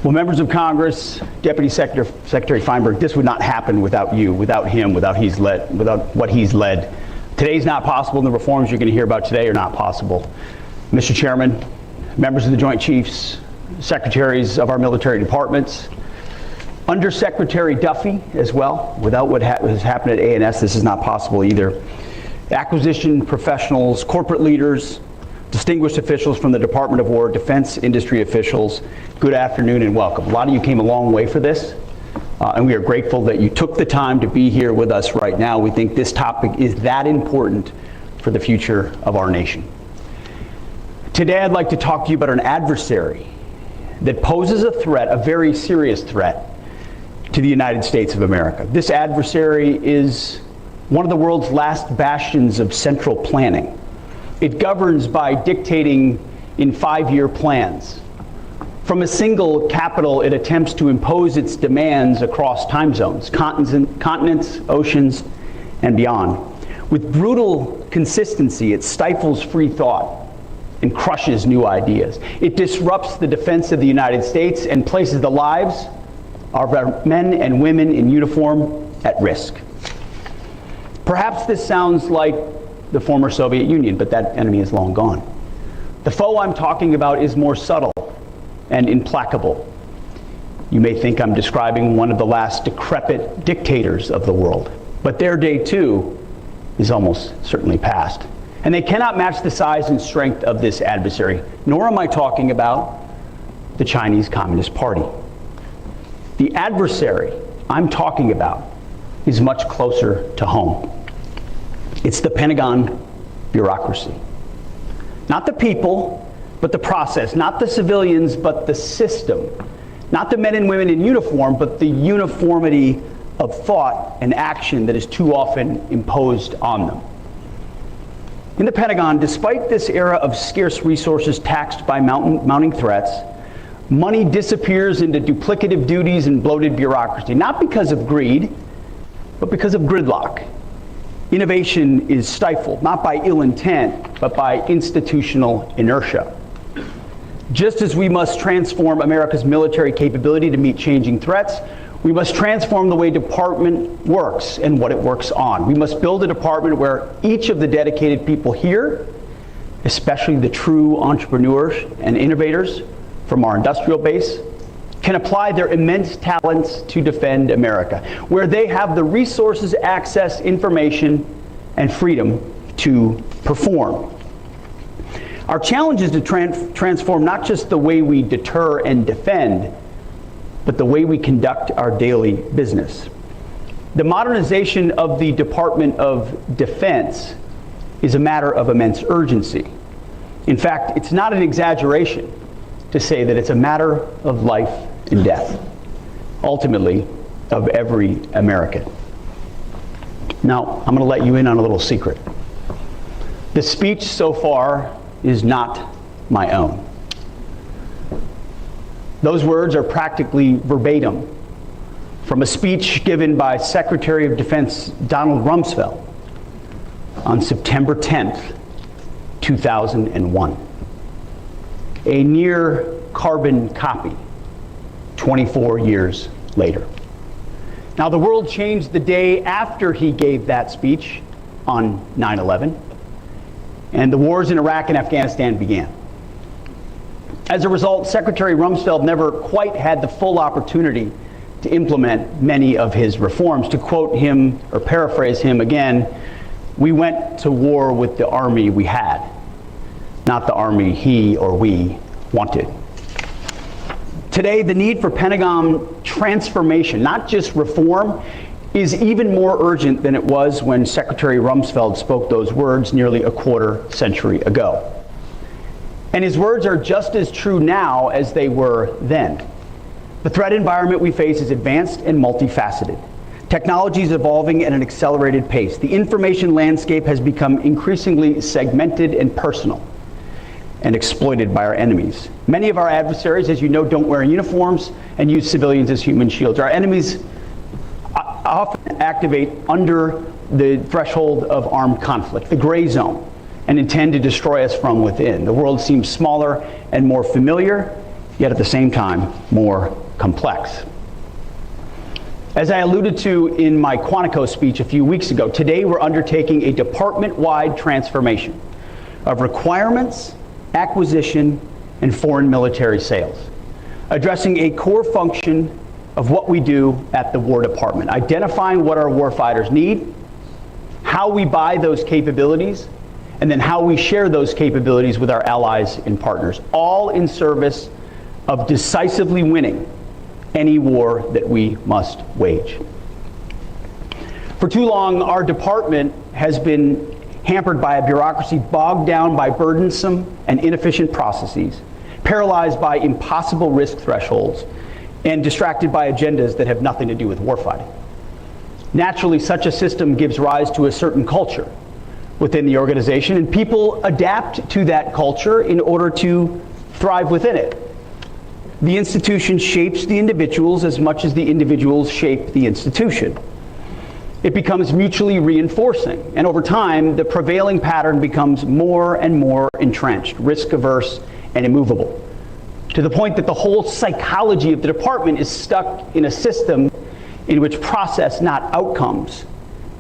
Well, members of Congress, Deputy Secretary Feinberg, this would not happen without you, without him, without what he's led. Today's not possible, and the reforms you're going to hear about today are not possible. Mr. Chairman, members of the Joint Chiefs, secretaries of our military departments, Undersecretary Duffy as well. Without what has happened at A&S, this is not possible either. Acquisition professionals, corporate leaders, distinguished officials from the Department of War, defense industry officials, good afternoon and welcome. A lot of you came a long way for this, and we are grateful that you took the time to be here with us right now. We think this topic is that important for the future of our nation. Today I'd like to talk to you about an adversary that poses a threat, a very serious threat, to the United States of America. This adversary is one of the world's last bastions of central planning. It governs by dictating in 5-year plans. From a single capital, it attempts to impose its demands across time zones, continents, oceans, and beyond. With brutal consistency, it stifles free thought and crushes new ideas. It disrupts the defense of the United States and places the lives of our men and women in uniform at risk. Perhaps this sounds like the former Soviet Union, but that enemy is long gone. The foe I'm talking about is more subtle and implacable. You may think I'm describing one of the last decrepit dictators of the world, but their day too is almost certainly past. And they cannot match the size and strength of this adversary, nor am I talking about the Chinese Communist Party. The adversary I'm talking about is much closer to home. It's the Pentagon bureaucracy. Not the people, but the process. Not the civilians, but the system. Not the men and women in uniform, but the uniformity of thought and action that is too often imposed on them. In the Pentagon, despite this era of scarce resources taxed by mounting threats, money disappears into duplicative duties and bloated bureaucracy, not because of greed, but because of gridlock. Innovation is stifled, not by ill intent, but by institutional inertia. Just as we must transform America's military capability to meet changing threats, we must transform the way department works and what it works on. We must build a department where each of the dedicated people here, especially the true entrepreneurs and innovators from our industrial base, can apply their immense talents to defend America, where they have the resources, access, information, and freedom to perform. Our challenge is to transform not just the way we deter and defend, but the way we conduct our daily business. The modernization of the Department of Defense is a matter of immense urgency. In fact, it's not an exaggeration to say that it's a matter of life and death, ultimately, of every American. Now, I'm going to let you in on a little secret. The speech so far is not my own. Those words are practically verbatim from a speech given by Secretary of Defense Donald Rumsfeld on September 10th, 2001. A near carbon copy 24 years later. Now, the world changed the day after he gave that speech on 9/11, and the wars in Iraq and Afghanistan began. As a result, Secretary Rumsfeld never quite had the full opportunity to implement many of his reforms. To quote him, or paraphrase him again, we went to war with the army we had, not the army he or we wanted. Today, the need for Pentagon transformation, not just reform, is even more urgent than it was when Secretary Rumsfeld spoke those words nearly a quarter century ago. And his words are just as true now as they were then. The threat environment we face is advanced and multifaceted. Technology is evolving at an accelerated pace. The information landscape has become increasingly segmented and personal, and exploited by our enemies. Many of our adversaries, as you know, don't wear uniforms and use civilians as human shields. Our enemies often activate under the threshold of armed conflict, the gray zone, and intend to destroy us from within. The world seems smaller and more familiar, yet at the same time more complex. As I alluded to in my Quantico speech a few weeks ago, today we're undertaking a department-wide transformation of requirements, acquisition, and foreign military sales, addressing a core function of what we do at the War Department, identifying what our warfighters need, how we buy those capabilities, and then how we share those capabilities with our allies and partners, all in service of decisively winning any war that we must wage. For too long, our department has been hampered by a bureaucracy bogged down by burdensome and inefficient processes, paralyzed by impossible risk thresholds, and distracted by agendas that have nothing to do with warfighting. Naturally, such a system gives rise to a certain culture within the organization, and people adapt to that culture in order to thrive within it. The institution shapes the individuals as much as the individuals shape the institution. It becomes mutually reinforcing, and over time, the prevailing pattern becomes more and more entrenched, risk-averse, and immovable, to the point that the whole psychology of the department is stuck in a system in which process, not outcomes,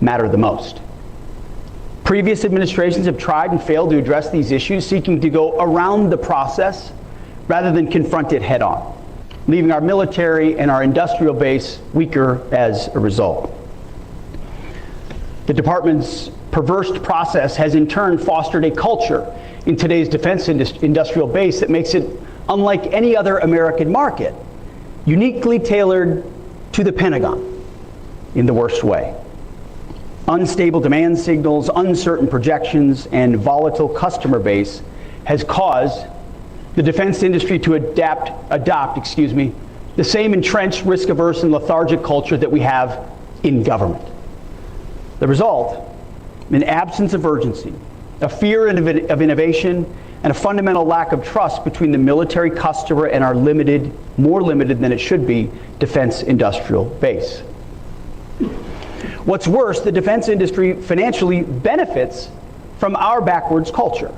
matter the most. Previous administrations have tried and failed to address these issues, seeking to go around the process rather than confront it head-on, leaving our military and our industrial base weaker as a result. The department's perverse process has in turn fostered a culture in today's defense industrial base that makes it unlike any other American market, uniquely tailored to the Pentagon in the worst way. Unstable demand signals, uncertain projections, and volatile customer base has caused the defense industry to adopt the same entrenched, risk-averse, and lethargic culture that we have in government. The result, an absence of urgency, a fear of innovation, and a fundamental lack of trust between the military customer and our limited, more limited than it should be, defense industrial base. What's worse, the defense industry financially benefits from our backwards culture.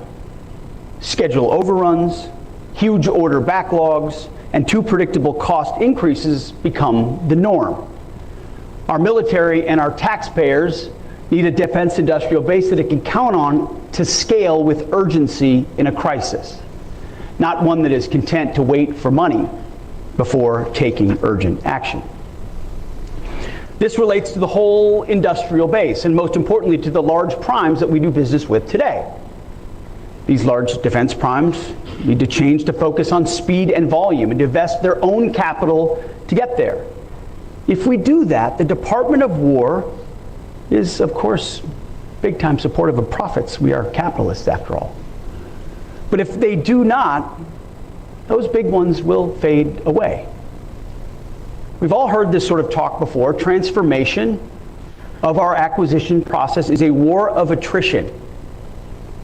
Schedule overruns, huge order backlogs, and too predictable cost increases become the norm. Our military and our taxpayers need a defense industrial base that it can count on to scale with urgency in a crisis, not one that is content to wait for money before taking urgent action. This relates to the whole industrial base, and most importantly to the large primes that we do business with today. These large defense primes need to change to focus on speed and volume and to invest their own capital to get there. If we do that, the Department of War is, of course, big-time supportive of profits. We are capitalists, after all. But if they do not, those big ones will fade away. We've all heard this sort of talk before. Transformation of our acquisition process is a war of attrition,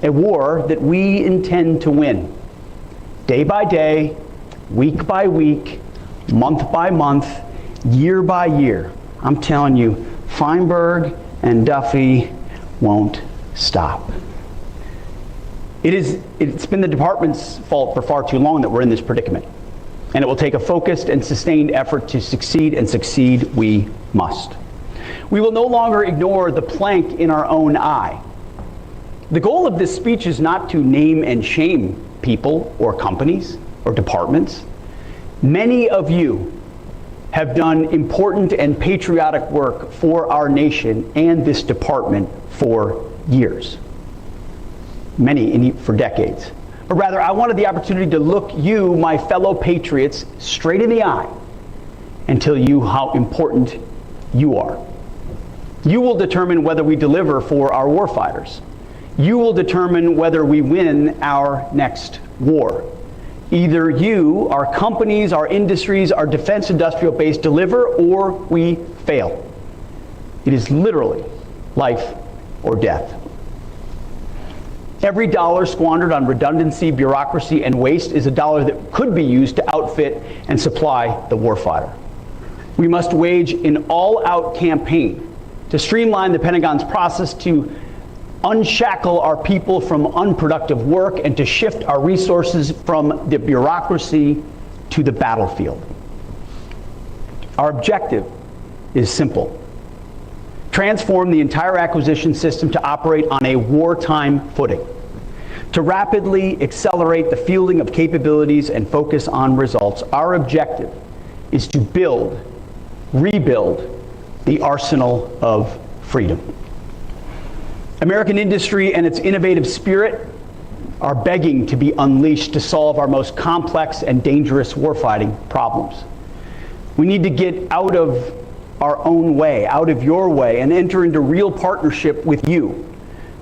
a war that we intend to win. Day by day, week by week, month by month, year by year. I'm telling you, Feinberg and Duffy won't stop. It's been the department's fault for far too long that we're in this predicament. And it will take a focused and sustained effort to succeed, and succeed we must. We will no longer ignore the plank in our own eye. The goal of this speech is not to name and shame people or companies or departments. Many of you have done important and patriotic work for our nation and this department for years. Many for decades. But rather, I wanted the opportunity to look you, my fellow patriots, straight in the eye and tell you how important you are. You will determine whether we deliver for our warfighters. You will determine whether we win our next war. Either you, our companies, our industries, our defense industrial base deliver, or we fail. It is literally life or death. Every dollar squandered on redundancy, bureaucracy, and waste is a dollar that could be used to outfit and supply the warfighter. We must wage an all-out campaign to streamline the Pentagon's process, to unshackle our people from unproductive work, and to shift our resources from the bureaucracy to the battlefield. Our objective is simple: transform the entire acquisition system to operate on a wartime footing, to rapidly accelerate the fielding of capabilities and focus on results. Our objective is to rebuild the arsenal of freedom. American industry and its innovative spirit are begging to be unleashed to solve our most complex and dangerous warfighting problems. We need to get out of our own way, out of your way, and enter into real partnership with you,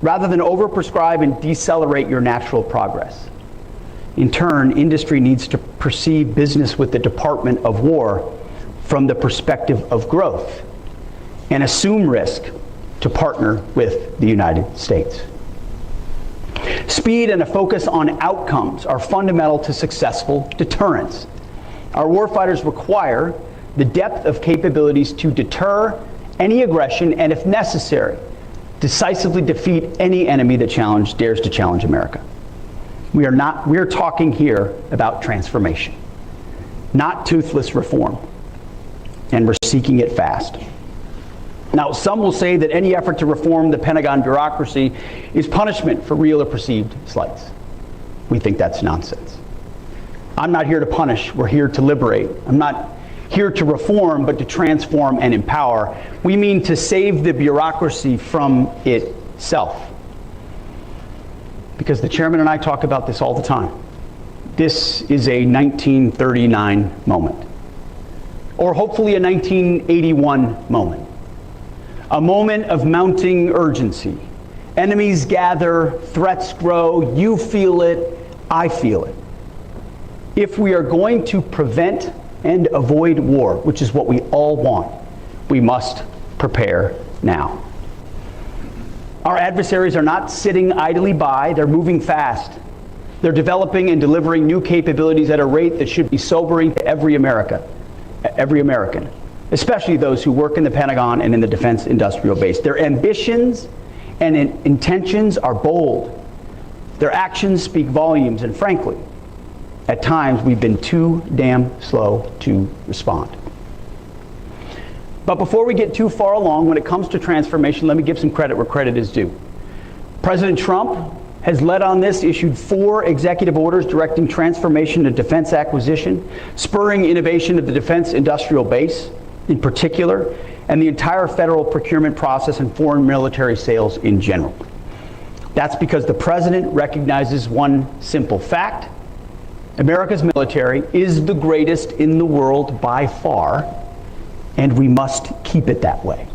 rather than overprescribe and decelerate your natural progress. In turn, industry needs to perceive business with the Department of War from the perspective of growth and assume risk to partner with the United States. Speed and a focus on outcomes are fundamental to successful deterrence. Our warfighters require the depth of capabilities to deter any aggression and, if necessary, decisively defeat any enemy that dares to challenge America. We're talking here about transformation, not toothless reform, and we're seeking it fast. Now, some will say that any effort to reform the Pentagon bureaucracy is punishment for real or perceived slights. We think that's nonsense. I'm not here to punish, we're here to liberate. I'm not here to reform, but to transform and empower. We mean to save the bureaucracy from itself. Because the chairman and I talk about this all the time. This is a 1939 moment, or hopefully a 1981 moment. A moment of mounting urgency. Enemies gather, threats grow, you feel it, I feel it. If we are going to prevent and avoid war, which is what we all want, we must prepare now. Our adversaries are not sitting idly by, they're moving fast. They're developing and delivering new capabilities at a rate that should be sobering to every American, especially those who work in the Pentagon and in the defense industrial base. Their ambitions and intentions are bold. Their actions speak volumes, and frankly, at times we've been too damn slow to respond. But before we get too far along, when it comes to transformation, let me give some credit where credit is due. President Trump has led on this, issued 4 executive orders directing transformation of defense acquisition, spurring innovation of the defense industrial base in particular, and the entire federal procurement process and foreign military sales in general. That's because the president recognizes one simple fact: America's military is the greatest in the world by far, and we must keep it that way.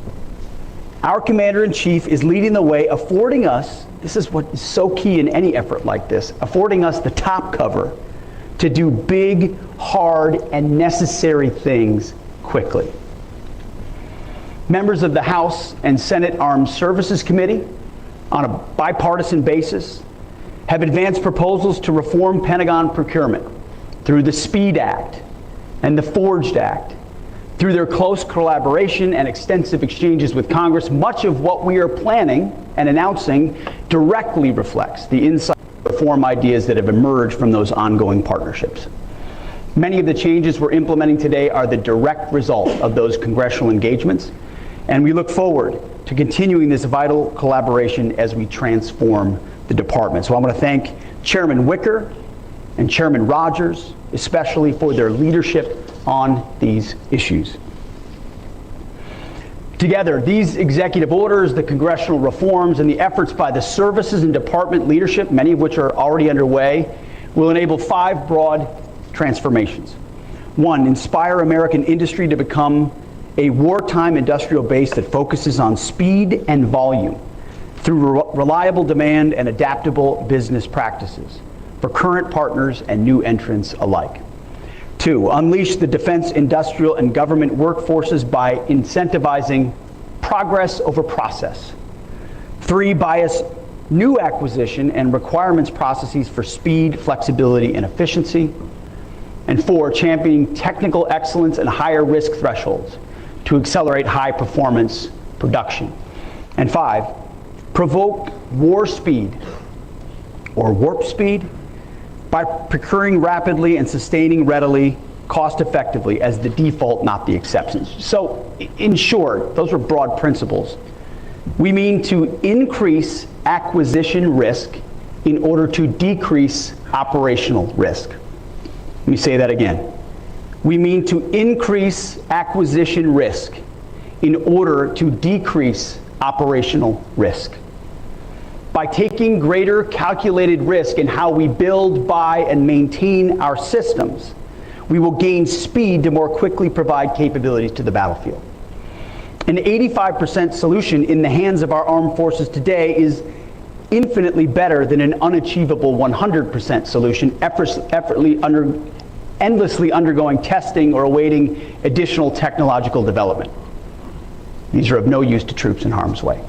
Our commander-in-chief is leading the way, affording us, this is what is so key in any effort like this, affording us the top cover to do big, hard, and necessary things quickly. Members of the House and Senate Armed Services Committee, on a bipartisan basis, have advanced proposals to reform Pentagon procurement through the SPEED Act and the Forged Act. Through their close collaboration and extensive exchanges with Congress, much of what we are planning and announcing directly reflects the insight and reform ideas that have emerged from those ongoing partnerships. Many of the changes we're implementing today are the direct result of those congressional engagements, and we look forward to continuing this vital collaboration as we transform the department. So I want to thank Chairman Wicker and Chairman Rogers, especially for their leadership on these issues. Together, these executive orders, the congressional reforms, and the efforts by the services and department leadership, many of which are already underway, will enable 5 broad transformations. 1, inspire American industry to become a wartime industrial base that focuses on speed and volume through reliable demand and adaptable business practices for current partners and new entrants alike. 2, unleash the defense, industrial, and government workforces by incentivizing progress over process. 3, bias new acquisition and requirements processes for speed, flexibility, and efficiency. And 4, championing technical excellence and higher risk thresholds to accelerate high performance production. And 5, provoke war speed or warp speed by procuring rapidly and sustaining readily, cost effectively as the default, not the exceptions. So in short, those are broad principles. We mean to increase acquisition risk in order to decrease operational risk. Let me say that again. We mean to increase acquisition risk in order to decrease operational risk. By taking greater calculated risk in how we build, buy, and maintain our systems, we will gain speed to more quickly provide capabilities to the battlefield. An 85% solution in the hands of our armed forces today is infinitely better than an unachievable 100% solution, endlessly undergoing testing or awaiting additional technological development. These are of no use to troops in harm's way.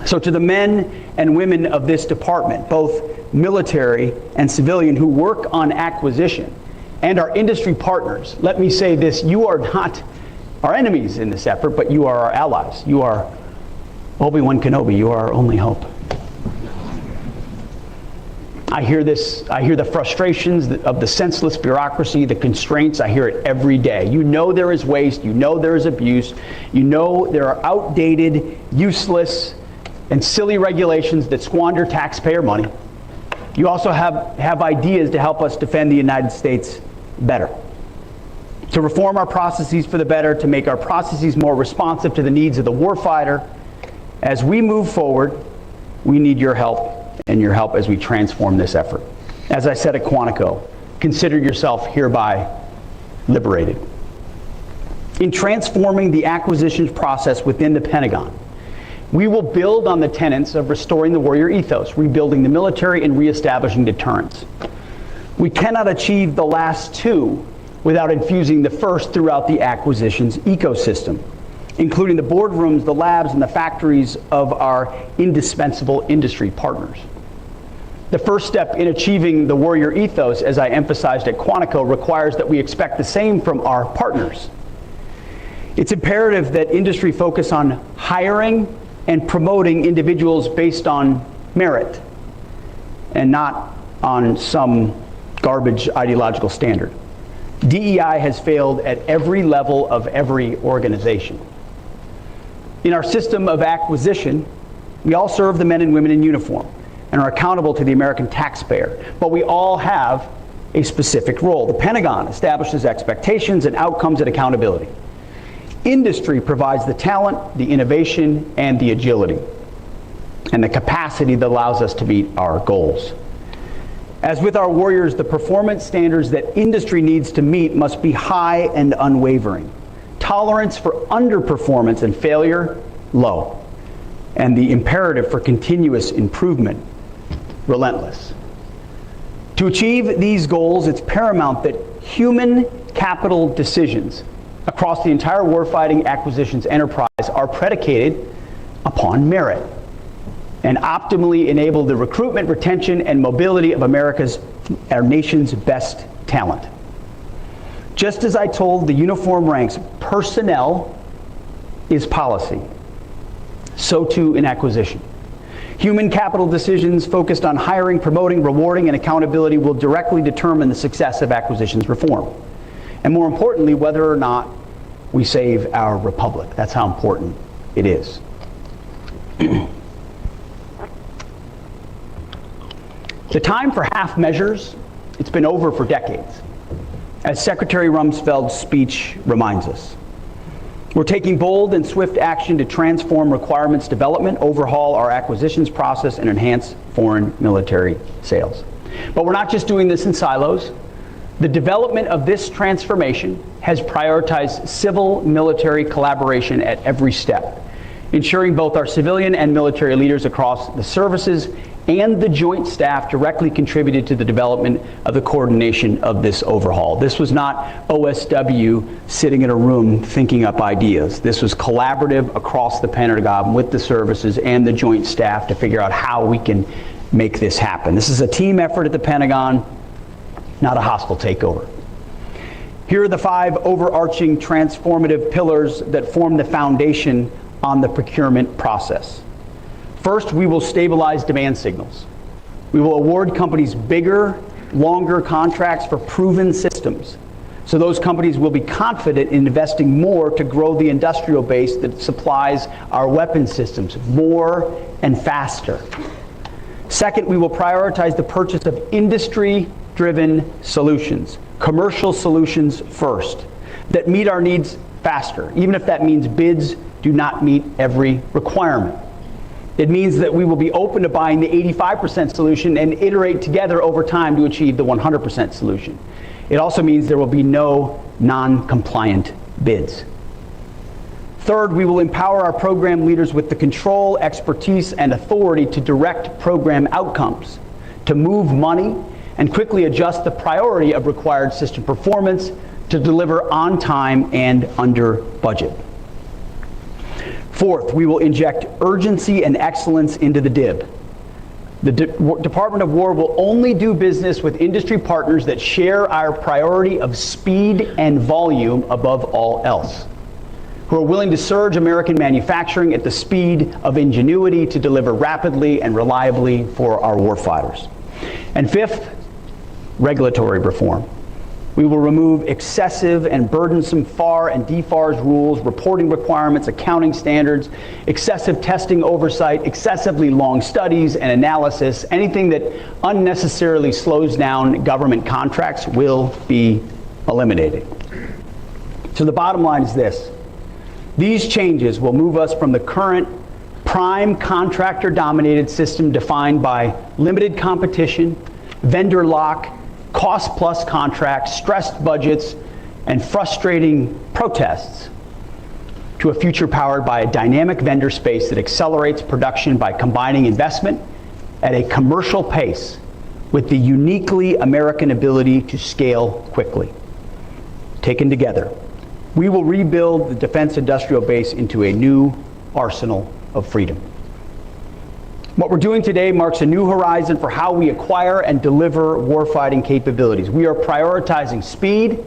So to the men and women of this department, both military and civilian, who work on acquisition, and our industry partners, let me say this: you are not our enemies in this effort, but you are our allies. You are Obi-Wan Kenobi. You are our only hope. I hear this, I hear the frustrations of the senseless bureaucracy, the constraints. I hear it every day. You know there is waste, you know there is abuse, you know there are outdated, useless, and silly regulations that squander taxpayer money. You also have ideas to help us defend the United States better, to reform our processes for the better, to make our processes more responsive to the needs of the warfighter. As we move forward, we need your help, and your help as we transform this effort. As I said at Quantico, consider yourself hereby liberated. In transforming the acquisitions process within the Pentagon, we will build on the tenets of restoring the warrior ethos, rebuilding the military, and reestablishing deterrence. We cannot achieve the last two without infusing the first throughout the acquisitions ecosystem, including the boardrooms, the labs, and the factories of our indispensable industry partners. The first step in achieving the warrior ethos, as I emphasized at Quantico, requires that we expect the same from our partners. It's imperative that industry focus on hiring and promoting individuals based on merit and not on some garbage ideological standard. DEI has failed at every level of every organization. In our system of acquisition, we all serve the men and women in uniform and are accountable to the American taxpayer, but we all have a specific role. The Pentagon establishes expectations and outcomes and accountability. Industry provides the talent, the innovation, and the agility, and the capacity that allows us to meet our goals. As with our warriors, the performance standards that industry needs to meet must be high and unwavering. Tolerance for underperformance and failure, low. And the imperative for continuous improvement, relentless. To achieve these goals, it's paramount that human capital decisions across the entire warfighting acquisitions enterprise are predicated upon merit and optimally enable the recruitment, retention, and mobility of our nation's best talent. Just as I told the uniform ranks, personnel is policy, so too in acquisition. Human capital decisions focused on hiring, promoting, rewarding, and accountability will directly determine the success of acquisitions reform. And more importantly, whether or not we save our republic. That's how important it is. The time for half measures, it's been over for decades, as Secretary Rumsfeld's speech reminds us. We're taking bold and swift action to transform requirements development, overhaul our acquisitions process, and enhance foreign military sales. But we're not just doing this in silos. The development of this transformation has prioritized civil-military collaboration at every step, ensuring both our civilian and military leaders across the services and the joint staff directly contributed to the development of the coordination of this overhaul. This was not OSW sitting in a room thinking up ideas. This was collaborative across the Pentagon with the services and the joint staff to figure out how we can make this happen. This is a team effort at the Pentagon, not a hostile takeover. Here are the 5 overarching transformative pillars that form the foundation on the procurement process. First, we will stabilize demand signals. We will award companies bigger, longer contracts for proven systems. So those companies will be confident in investing more to grow the industrial base that supplies our weapon systems more and faster. Second, we will prioritize the purchase of industry-driven solutions, commercial solutions first, that meet our needs faster, even if that means bids do not meet every requirement. It means that we will be open to buying the 85% solution and iterate together over time to achieve the 100% solution. It also means there will be no non-compliant bids. Third, we will empower our program leaders with the control, expertise, and authority to direct program outcomes, to move money, and quickly adjust the priority of required system performance to deliver on time and under budget. Fourth, we will inject urgency and excellence into the DIB. The Department of War will only do business with industry partners that share our priority of speed and volume above all else, who are willing to surge American manufacturing at the speed of ingenuity to deliver rapidly and reliably for our warfighters. And fifth, regulatory reform. We will remove excessive and burdensome FAR and DFARS rules, reporting requirements, accounting standards, excessive testing oversight, excessively long studies and analysis. Anything that unnecessarily slows down government contracts will be eliminated. So the bottom line is this. These changes will move us from the current prime contractor-dominated system defined by limited competition, vendor lock, cost-plus contracts, stressed budgets, and frustrating protests to a future powered by a dynamic vendor space that accelerates production by combining investment at a commercial pace with the uniquely American ability to scale quickly. Taken together, we will rebuild the defense industrial base into a new arsenal of freedom. What we're doing today marks a new horizon for how we acquire and deliver warfighting capabilities. We are prioritizing speed,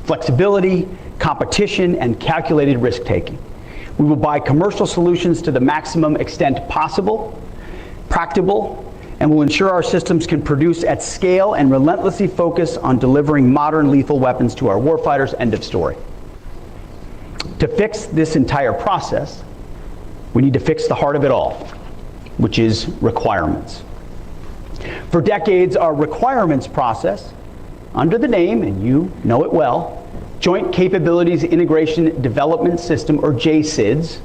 flexibility, competition, and calculated risk-taking. We will buy commercial solutions to the maximum extent possible, practicable, and will ensure our systems can produce at scale and relentlessly focus on delivering modern lethal weapons to our warfighters. End of story. To fix this entire process, we need to fix the heart of it all, which is requirements. For decades, our requirements process, under the name, and you know it well, Joint Capabilities Integration Development System, or JCIDS,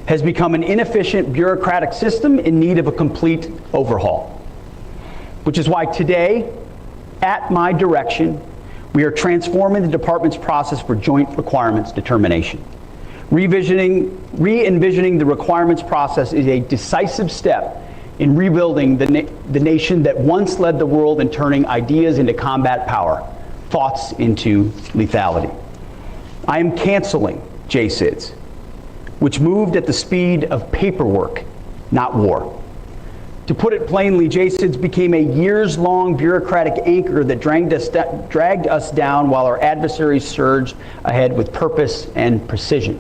has become an inefficient bureaucratic system in need of a complete overhaul. Which is why today, at my direction, we are transforming the department's process for joint requirements determination. Re-envisioning the requirements process is a decisive step in rebuilding the nation that once led the world in turning ideas into combat power, thoughts into lethality. I am canceling JCIDS, which moved at the speed of paperwork, not war. To put it plainly, JCIDS became a years-long bureaucratic anchor that dragged us down while our adversaries surged ahead with purpose and precision.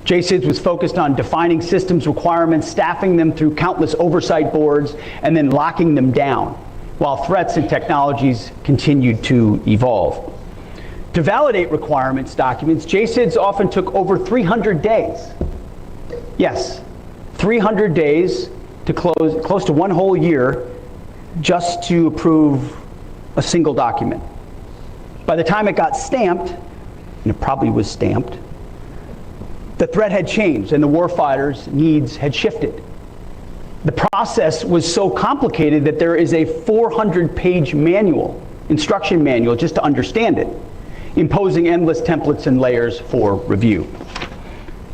JCIDS was focused on defining systems requirements, staffing them through countless oversight boards, and then locking them down, while threats and technologies continued to evolve. To validate requirements documents, JCIDS often took over 300 days. Yes, 300 days to close to one whole year just to approve a single document. By the time it got stamped, and it probably was stamped, the threat had changed and the warfighters' needs had shifted. The process was so complicated that there is a 400-page manual, instruction manual, just to understand it, imposing endless templates and layers for review.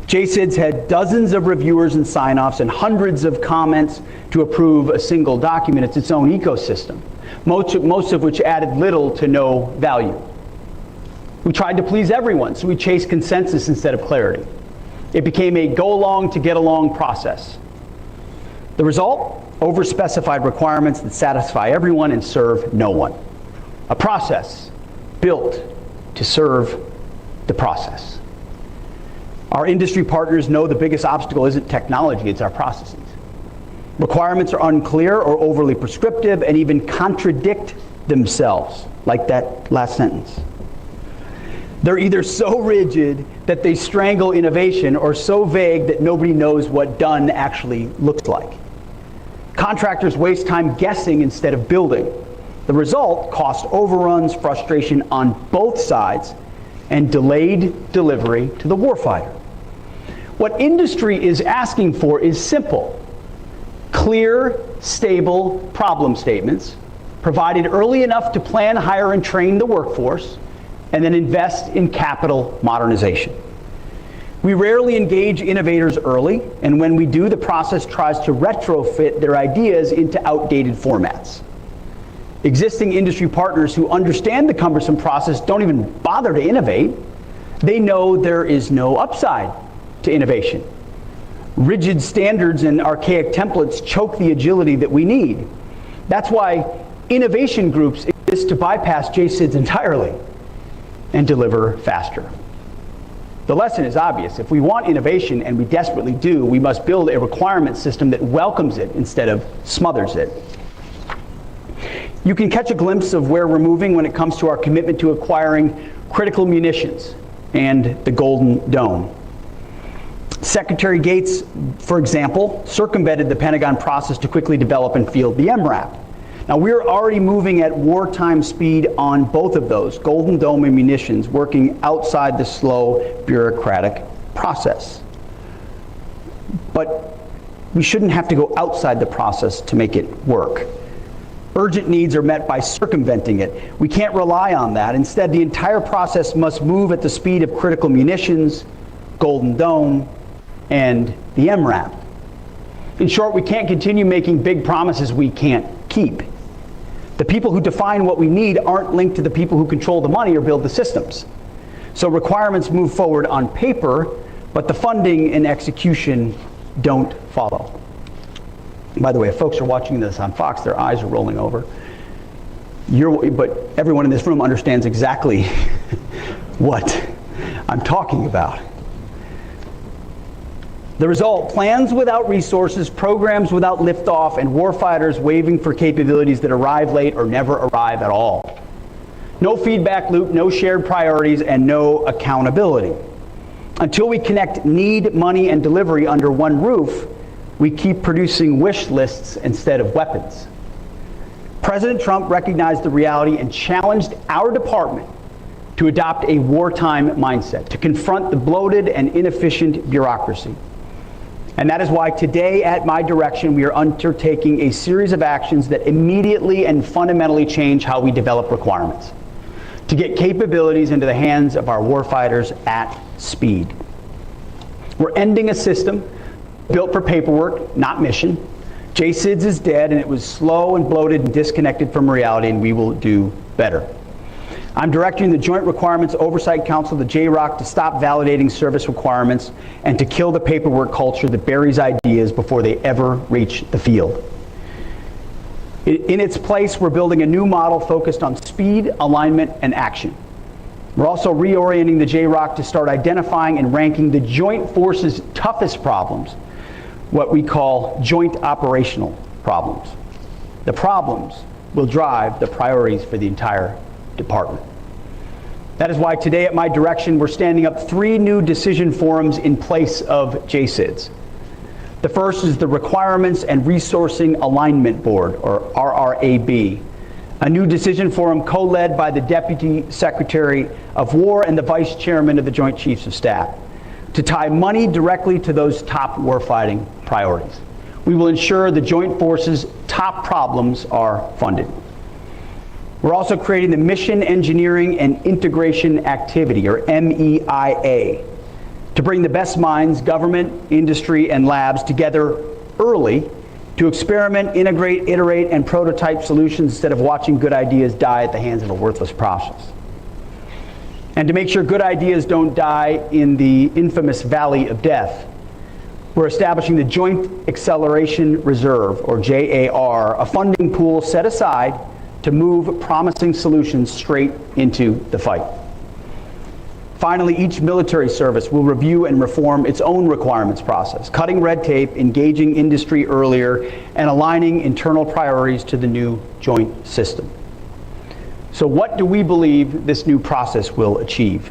JCIDS had dozens of reviewers and sign-offs and hundreds of comments to approve a single document. It's its own ecosystem, most of which added little to no value. We tried to please everyone, so we chased consensus instead of clarity. It became a go-along to get along process. The result? Over-specified requirements that satisfy everyone and serve no one. A process built to serve the process. Our industry partners know the biggest obstacle isn't technology, it's our processes. Requirements are unclear or overly prescriptive and even contradict themselves, like that last sentence. They're either so rigid that they strangle innovation or so vague that nobody knows what done actually looks like. Contractors waste time guessing instead of building. The result, cost overruns, frustration on both sides, and delayed delivery to the warfighter. What industry is asking for is simple. Clear, stable problem statements, provided early enough to plan, hire, and train the workforce, and then invest in capital modernization. We rarely engage innovators early, and when we do, the process tries to retrofit their ideas into outdated formats. Existing industry partners who understand the cumbersome process don't even bother to innovate. They know there is no upside to innovation. Rigid standards and archaic templates choke the agility that we need. That's why innovation groups exist to bypass JSIDs entirely and deliver faster. The lesson is obvious. If we want innovation, and we desperately do, we must build a requirement system that welcomes it instead of smothers it. You can catch a glimpse of where we're moving when it comes to our commitment to acquiring critical munitions and the Golden Dome. Secretary Gates, for example, circumvented the Pentagon process to quickly develop and field the MRAP. Now, we're already moving at wartime speed on both of those, Golden Dome and munitions, working outside the slow bureaucratic process. But we shouldn't have to go outside the process to make it work. Urgent needs are met by circumventing it. We can't rely on that. Instead, the entire process must move at the speed of critical munitions, Golden Dome, and the MRAP. In short, we can't continue making big promises we can't keep. The people who define what we need aren't linked to the people who control the money or build the systems. So requirements move forward on paper, but the funding and execution don't follow. By the way, if folks are watching this on Fox, their eyes are rolling over. But everyone in this room understands exactly what I'm talking about. The result, plans without resources, programs without liftoff, and warfighters waving for capabilities that arrive late or never arrive at all. No feedback loop, no shared priorities, and no accountability. Until we connect need, money, and delivery under one roof, we keep producing wish lists instead of weapons. President Trump recognized the reality and challenged our department to adopt a wartime mindset, to confront the bloated and inefficient bureaucracy. And that is why today, at my direction, we are undertaking a series of actions that immediately and fundamentally change how we develop requirements, to get capabilities into the hands of our warfighters at speed. We're ending a system built for paperwork, not mission. JSIDS is dead, and it was slow and bloated and disconnected from reality, and we will do better. I'm directing the Joint Requirements Oversight Council, the JROC, to stop validating service requirements and to kill the paperwork culture that buries ideas before they ever reach the field. In its place, we're building a new model focused on speed, alignment, and action. We're also reorienting the JROC to start identifying and ranking the joint forces' toughest problems, what we call joint operational problems. The problems will drive the priorities for the entire department. That is why today, at my direction, we're standing up 3 new decision forums in place of JSIDS. The first is the Requirements and Resourcing Alignment Board, or RRAB, a new decision forum co-led by the Deputy Secretary of War and the Vice Chairman of the Joint Chiefs of Staff, to tie money directly to those top warfighting priorities. We will ensure the Joint Forces' top problems are funded. We're also creating the Mission Engineering and Integration Activity, or MEIA, to bring the best minds, government, industry, and labs together early to experiment, integrate, iterate, and prototype solutions instead of watching good ideas die at the hands of a worthless process. And to make sure good ideas don't die in the infamous Valley of Death, we're establishing the Joint Acceleration Reserve, or JAR, a funding pool set aside to move promising solutions straight into the fight. Finally, each military service will review and reform its own requirements process, cutting red tape, engaging industry earlier, and aligning internal priorities to the new joint system. So what do we believe this new process will achieve?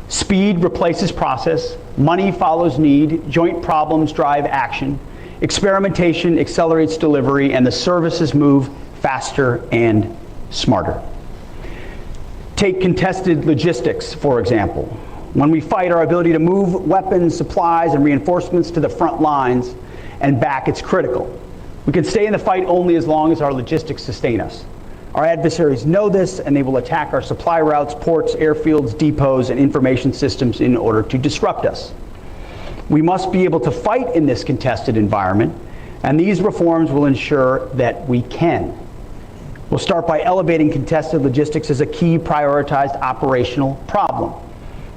Speed replaces process, money follows need, joint problems drive action, experimentation accelerates delivery, and the services move faster and smarter. Take contested logistics, for example. When we fight, our ability to move weapons, supplies, and reinforcements to the front lines and back, it's critical. We can stay in the fight only as long as our logistics sustain us. Our adversaries know this, and they will attack our supply routes, ports, airfields, depots, and information systems in order to disrupt us. We must be able to fight in this contested environment, and these reforms will ensure that we can. We'll start by elevating contested logistics as a key prioritized operational problem.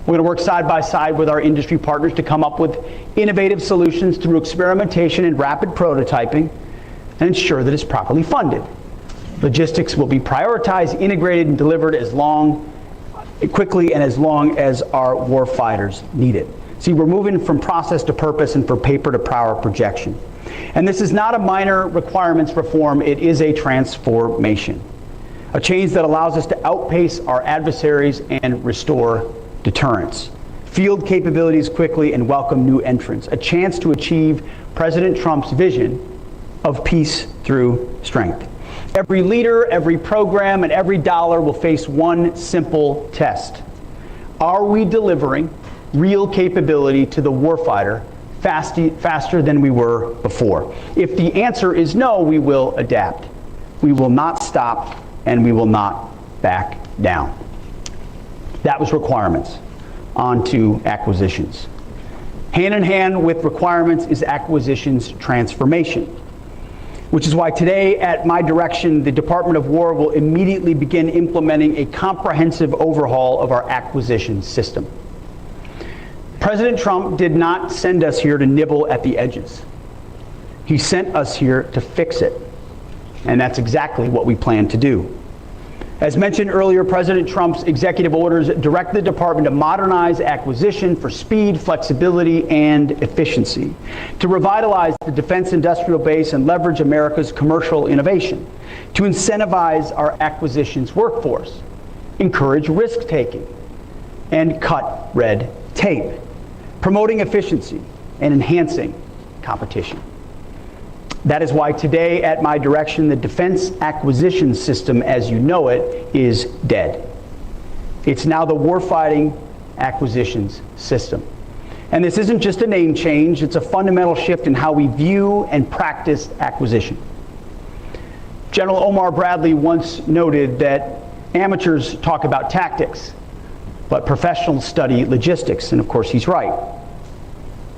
We're going to work side by side with our industry partners to come up with innovative solutions through experimentation and rapid prototyping and ensure that it's properly funded. Logistics will be prioritized, integrated, and delivered quickly and as long as our warfighters need it. See, we're moving from process to purpose and from paper to power projection. And this is not a minor requirements reform, it is a transformation. A change that allows us to outpace our adversaries and restore deterrence. Field capabilities quickly and welcome new entrants. A chance to achieve President Trump's vision of peace through strength. Every leader, every program, and every dollar will face one simple test. Are we delivering real capability to the warfighter faster than we were before? If the answer is no, we will adapt. We will not stop, and we will not back down. That was requirements. On to acquisitions. Hand in hand with requirements is acquisitions transformation, which is why today, at my direction, the Department of War will immediately begin implementing a comprehensive overhaul of our acquisition system. President Trump did not send us here to nibble at the edges. He sent us here to fix it. And that's exactly what we plan to do. As mentioned earlier, President Trump's executive orders direct the department to modernize acquisition for speed, flexibility, and efficiency, to revitalize the defense industrial base and leverage America's commercial innovation, to incentivize our acquisitions workforce, encourage risk-taking, and cut red tape, promoting efficiency and enhancing competition. That is why today, at my direction, the defense acquisition system, as you know it, is dead. It's now the warfighting acquisitions system. And this isn't just a name change, it's a fundamental shift in how we view and practice acquisition. General Omar Bradley once noted that amateurs talk about tactics, but professionals study logistics, and of course he's right.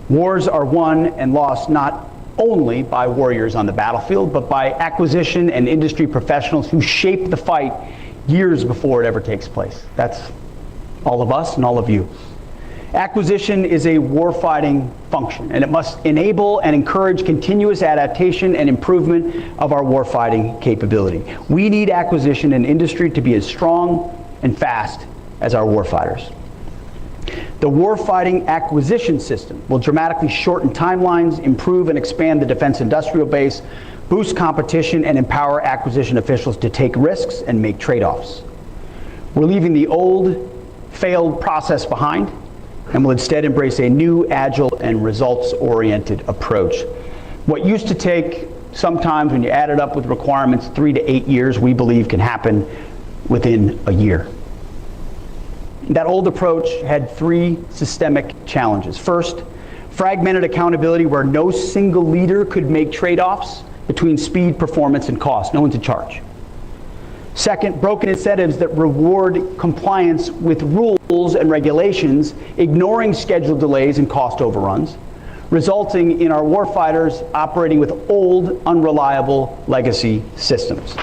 Wars are won and lost not only by warriors on the battlefield, but by acquisition and industry professionals who shape the fight years before it ever takes place. That's all of us and all of you. Acquisition is a warfighting function, and it must enable and encourage continuous adaptation and improvement of our warfighting capability. We need acquisition and industry to be as strong and fast as our warfighters. The warfighting acquisition system will dramatically shorten timelines, improve and expand the defense industrial base, boost competition, and empower acquisition officials to take risks and make trade-offs. We're leaving the old, failed process behind, and will instead embrace a new, agile, and results-oriented approach. What used to take, sometimes when you add it up with requirements, 3 to 8 years, we believe can happen within a year. That old approach had 3 systemic challenges. First, fragmented accountability where no single leader could make trade-offs between speed, performance, and cost. No one's in charge. Second, broken incentives that reward compliance with rules and regulations, ignoring schedule delays and cost overruns, resulting in our warfighters operating with old, unreliable legacy systems.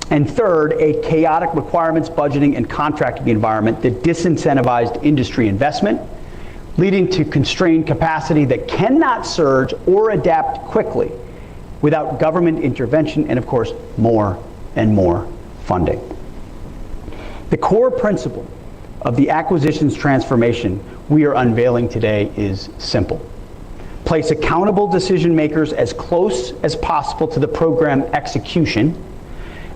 And third, a chaotic requirements, budgeting, and contracting environment that disincentivized industry investment, leading to constrained capacity that cannot surge or adapt quickly without government intervention and, of course, more and more funding. The core principle of the acquisitions transformation we are unveiling today is simple. Place accountable decision makers as close as possible to the program execution,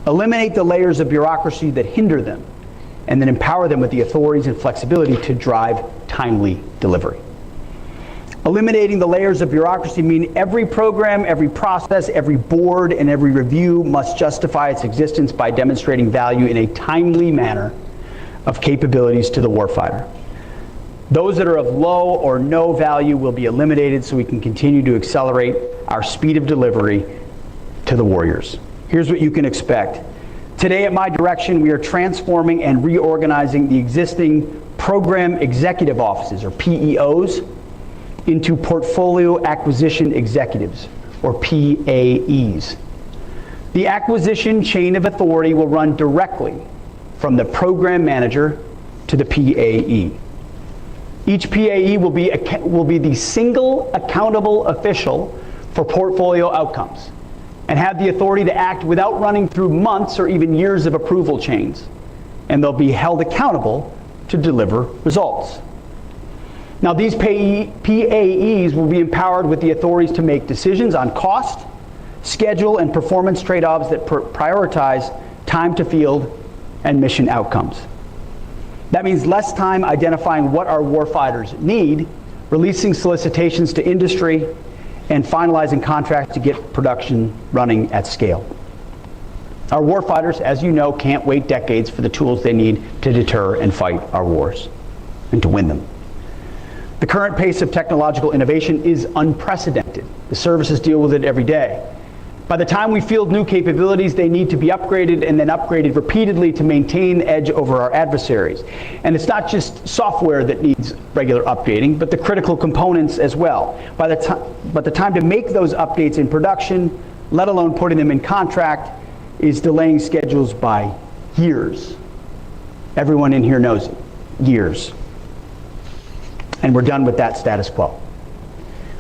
eliminate the layers of bureaucracy that hinder them, and then empower them with the authorities and flexibility to drive timely delivery. Eliminating the layers of bureaucracy mean every program, every process, every board, and every review must justify its existence by demonstrating value in a timely manner of capabilities to the warfighter. Those that are of low or no value will be eliminated so we can continue to accelerate our speed of delivery to the warriors. Here's what you can expect. Today at my direction, we are transforming and reorganizing the existing program executive offices, or PEOs, into portfolio acquisition executives, or PAEs. The acquisition chain of authority will run directly from the program manager to the PAE. Each PAE will be the single accountable official for portfolio outcomes and have the authority to act without running through months or even years of approval chains. And they'll be held accountable to deliver results. Now, these PAEs will be empowered with the authorities to make decisions on cost, schedule, and performance trade-offs that prioritize time to field and mission outcomes. That means less time identifying what our warfighters need, releasing solicitations to industry, and finalizing contracts to get production running at scale. Our warfighters, as you know, can't wait decades for the tools they need to deter and fight our wars and to win them. The current pace of technological innovation is unprecedented. The services deal with it every day. By the time we field new capabilities, they need to be upgraded and then upgraded repeatedly to maintain the edge over our adversaries. And it's not just software that needs regular updating, but the critical components as well. But the time to make those updates in production, let alone putting them in contract, is delaying schedules by years. Everyone in here knows it. Years. And we're done with that status quo.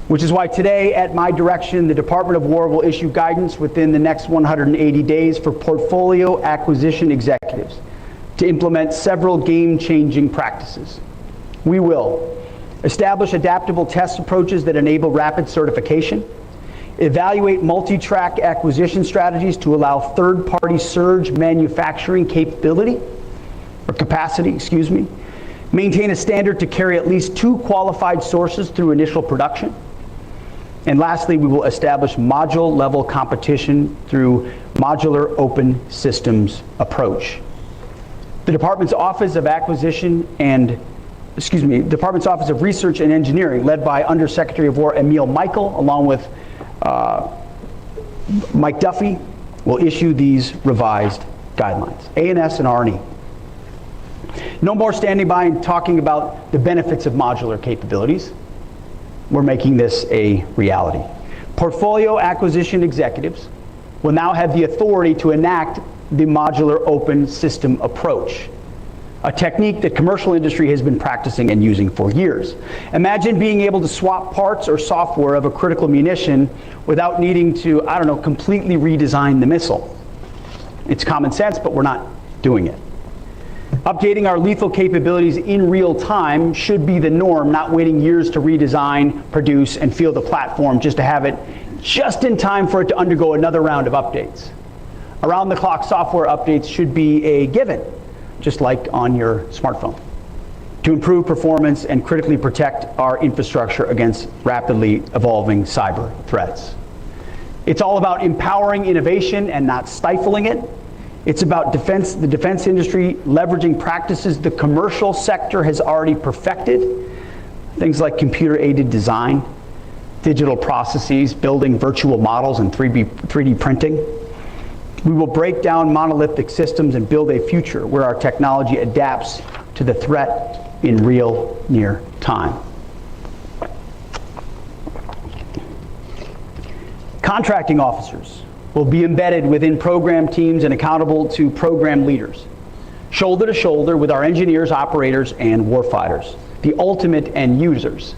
Which is why today, at my direction, the Department of War will issue guidance within the next 180 days for portfolio acquisition executives to implement several game-changing practices. We will establish adaptable test approaches that enable rapid certification, evaluate multi-track acquisition strategies to allow third-party surge manufacturing capacity, maintain a standard to carry at least 2 qualified sources through initial production. And lastly, we will establish module-level competition through modular open systems approach. The Department's Office of Department's Office of Research and Engineering, led by Undersecretary of War Emil Michael, along with Mike Duffy, will issue these revised guidelines, A&S and R&E. No more standing by and talking about the benefits of modular capabilities. We're making this a reality. Portfolio acquisition executives will now have the authority to enact the modular open system approach, a technique that commercial industry has been practicing and using for years. Imagine being able to swap parts or software of a critical munition without needing to, completely redesign the missile. It's common sense, but we're not doing it. Updating our lethal capabilities in real time should be the norm, not waiting years to redesign, produce, and field the platform just to have it just in time for it to undergo another round of updates. Around-the-clock software updates should be a given, just like on your smartphone, to improve performance and critically protect our infrastructure against rapidly evolving cyber threats. It's all about empowering innovation and not stifling it. It's about the defense industry leveraging practices the commercial sector has already perfected, things like computer-aided design, digital processes, building virtual models, and 3D printing. We will break down monolithic systems and build a future where our technology adapts to the threat in real, near time. Contracting officers will be embedded within program teams and accountable to program leaders, shoulder to shoulder with our engineers, operators, and warfighters, the ultimate end users,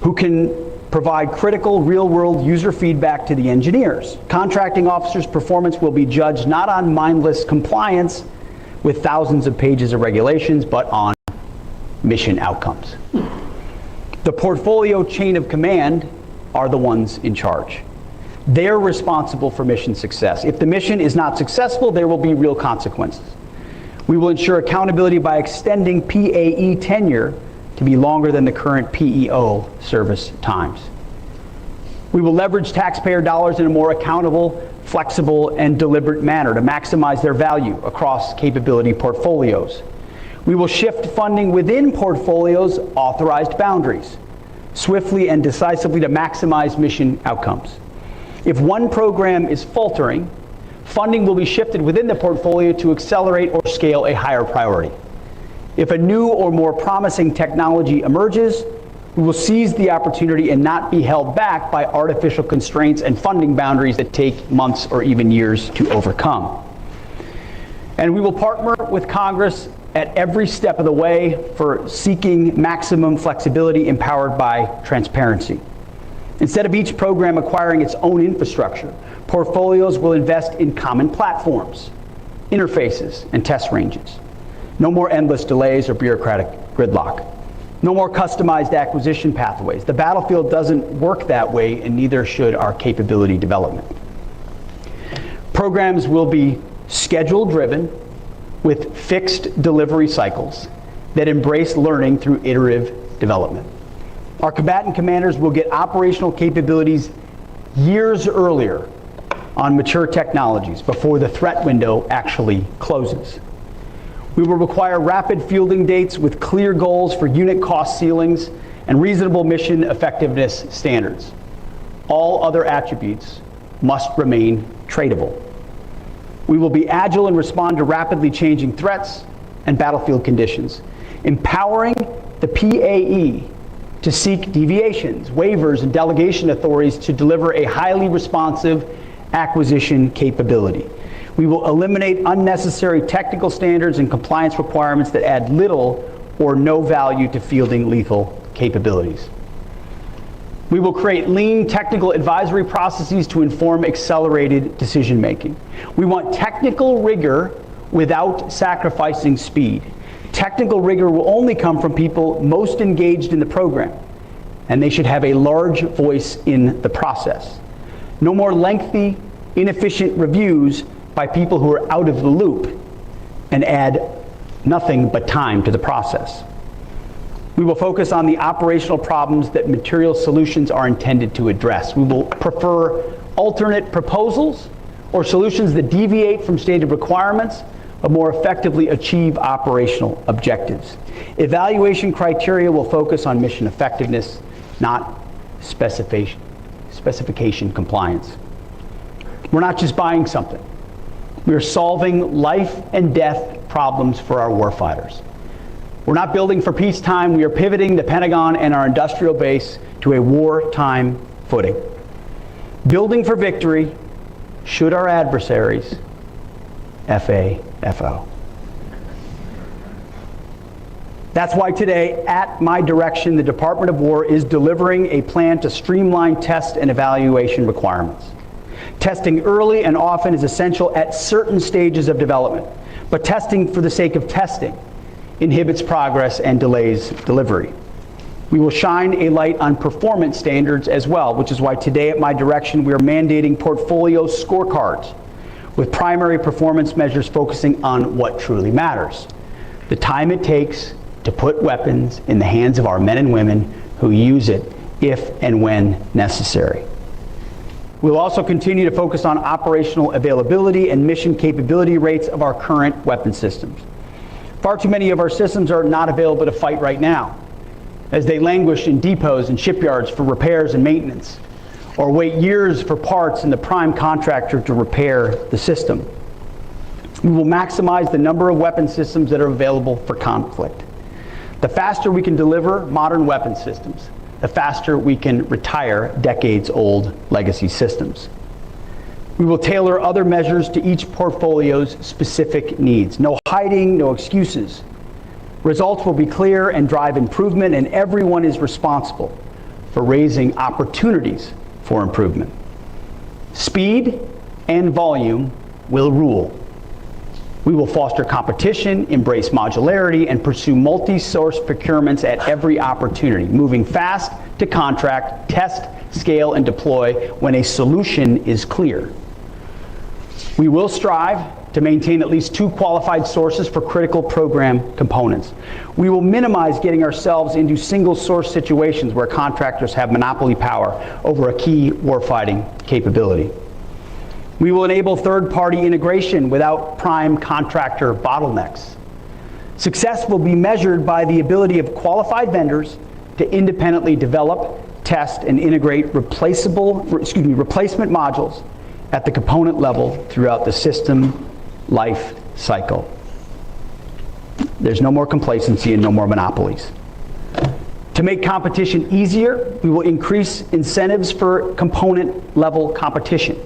who can provide critical real-world user feedback to the engineers. Contracting officers' performance will be judged not on mindless compliance, with thousands of pages of regulations, but on mission outcomes. The portfolio chain of command are the ones in charge. They're responsible for mission success. If the mission is not successful, there will be real consequences. We will ensure accountability by extending PAE tenure to be longer than the current PEO service times. We will leverage taxpayer dollars in a more accountable, flexible, and deliberate manner to maximize their value across capability portfolios. We will shift funding within portfolios' authorized boundaries, swiftly and decisively to maximize mission outcomes. If one program is faltering, funding will be shifted within the portfolio to accelerate or scale a higher priority. If a new or more promising technology emerges, we will seize the opportunity and not be held back by artificial constraints and funding boundaries that take months or even years to overcome. And we will partner with Congress at every step of the way for seeking maximum flexibility empowered by transparency. Instead of each program acquiring its own infrastructure, portfolios will invest in common platforms, interfaces, and test ranges. No more endless delays or bureaucratic gridlock. No more customized acquisition pathways. The battlefield doesn't work that way, and neither should our capability development. Programs will be schedule-driven with fixed delivery cycles that embrace learning through iterative development. Our combatant commanders will get operational capabilities years earlier on mature technologies before the threat window actually closes. We will require rapid fielding dates with clear goals for unit cost ceilings and reasonable mission effectiveness standards. All other attributes must remain tradable. We will be agile and respond to rapidly changing threats and battlefield conditions, empowering the PAE to seek deviations, waivers, and delegation authorities to deliver a highly responsive acquisition capability. We will eliminate unnecessary technical standards and compliance requirements that add little or no value to fielding lethal capabilities. We will create lean technical advisory processes to inform accelerated decision making. We want technical rigor without sacrificing speed. Technical rigor will only come from people most engaged in the program, and they should have a large voice in the process. No more lengthy, inefficient reviews by people who are out of the loop and add nothing but time to the process. We will focus on the operational problems that material solutions are intended to address. We will prefer alternate proposals or solutions that deviate from stated requirements but more effectively achieve operational objectives. Evaluation criteria will focus on mission effectiveness, not specification compliance. We're not just buying something. We are solving life and death problems for our warfighters. We're not building for peacetime. We are pivoting the Pentagon and our industrial base to a wartime footing. Building for victory should our adversaries FAFO. That's why today, at my direction, the Department of War is delivering a plan to streamline test and evaluation requirements. Testing early and often is essential at certain stages of development, but testing for the sake of testing inhibits progress and delays delivery. We will shine a light on performance standards as well, which is why today, at my direction, we are mandating portfolio scorecards with primary performance measures focusing on what truly matters: the time it takes to put weapons in the hands of our men and women who use it if and when necessary. We'll also continue to focus on operational availability and mission capability rates of our current weapon systems. Far too many of our systems are not available to fight right now, as they languish in depots and shipyards for repairs and maintenance, or wait years for parts and the prime contractor to repair the system. We will maximize the number of weapon systems that are available for conflict. The faster we can deliver modern weapon systems, the faster we can retire decades-old legacy systems. We will tailor other measures to each portfolio's specific needs. No hiding, no excuses. Results will be clear and drive improvement, and everyone is responsible for raising opportunities for improvement. Speed and volume will rule. We will foster competition, embrace modularity, and pursue multi-source procurements at every opportunity, moving fast to contract, test, scale, and deploy when a solution is clear. We will strive to maintain at least 2 qualified sources for critical program components. We will minimize getting ourselves into single-source situations where contractors have monopoly power over a key warfighting capability. We will enable third-party integration without prime contractor bottlenecks. Success will be measured by the ability of qualified vendors to independently develop, test, and integrate replacement modules at the component level throughout the system life cycle. There's no more complacency and no more monopolies. To make competition easier, we will increase incentives for component-level competition.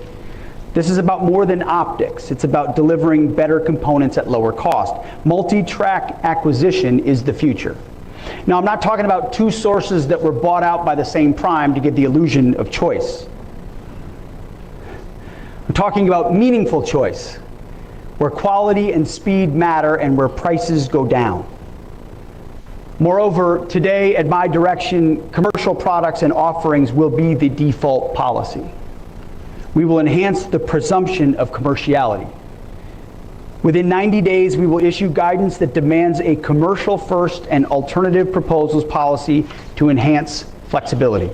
This is about more than optics. It's about delivering better components at lower cost. Multi-track acquisition is the future. Now, I'm not talking about 2 sources that were bought out by the same prime to give the illusion of choice. I'm talking about meaningful choice, where quality and speed matter and where prices go down. Moreover, today, at my direction, commercial products and offerings will be the default policy. We will enhance the presumption of commerciality. Within 90 days, we will issue guidance that demands a commercial-first and alternative proposals policy to enhance flexibility.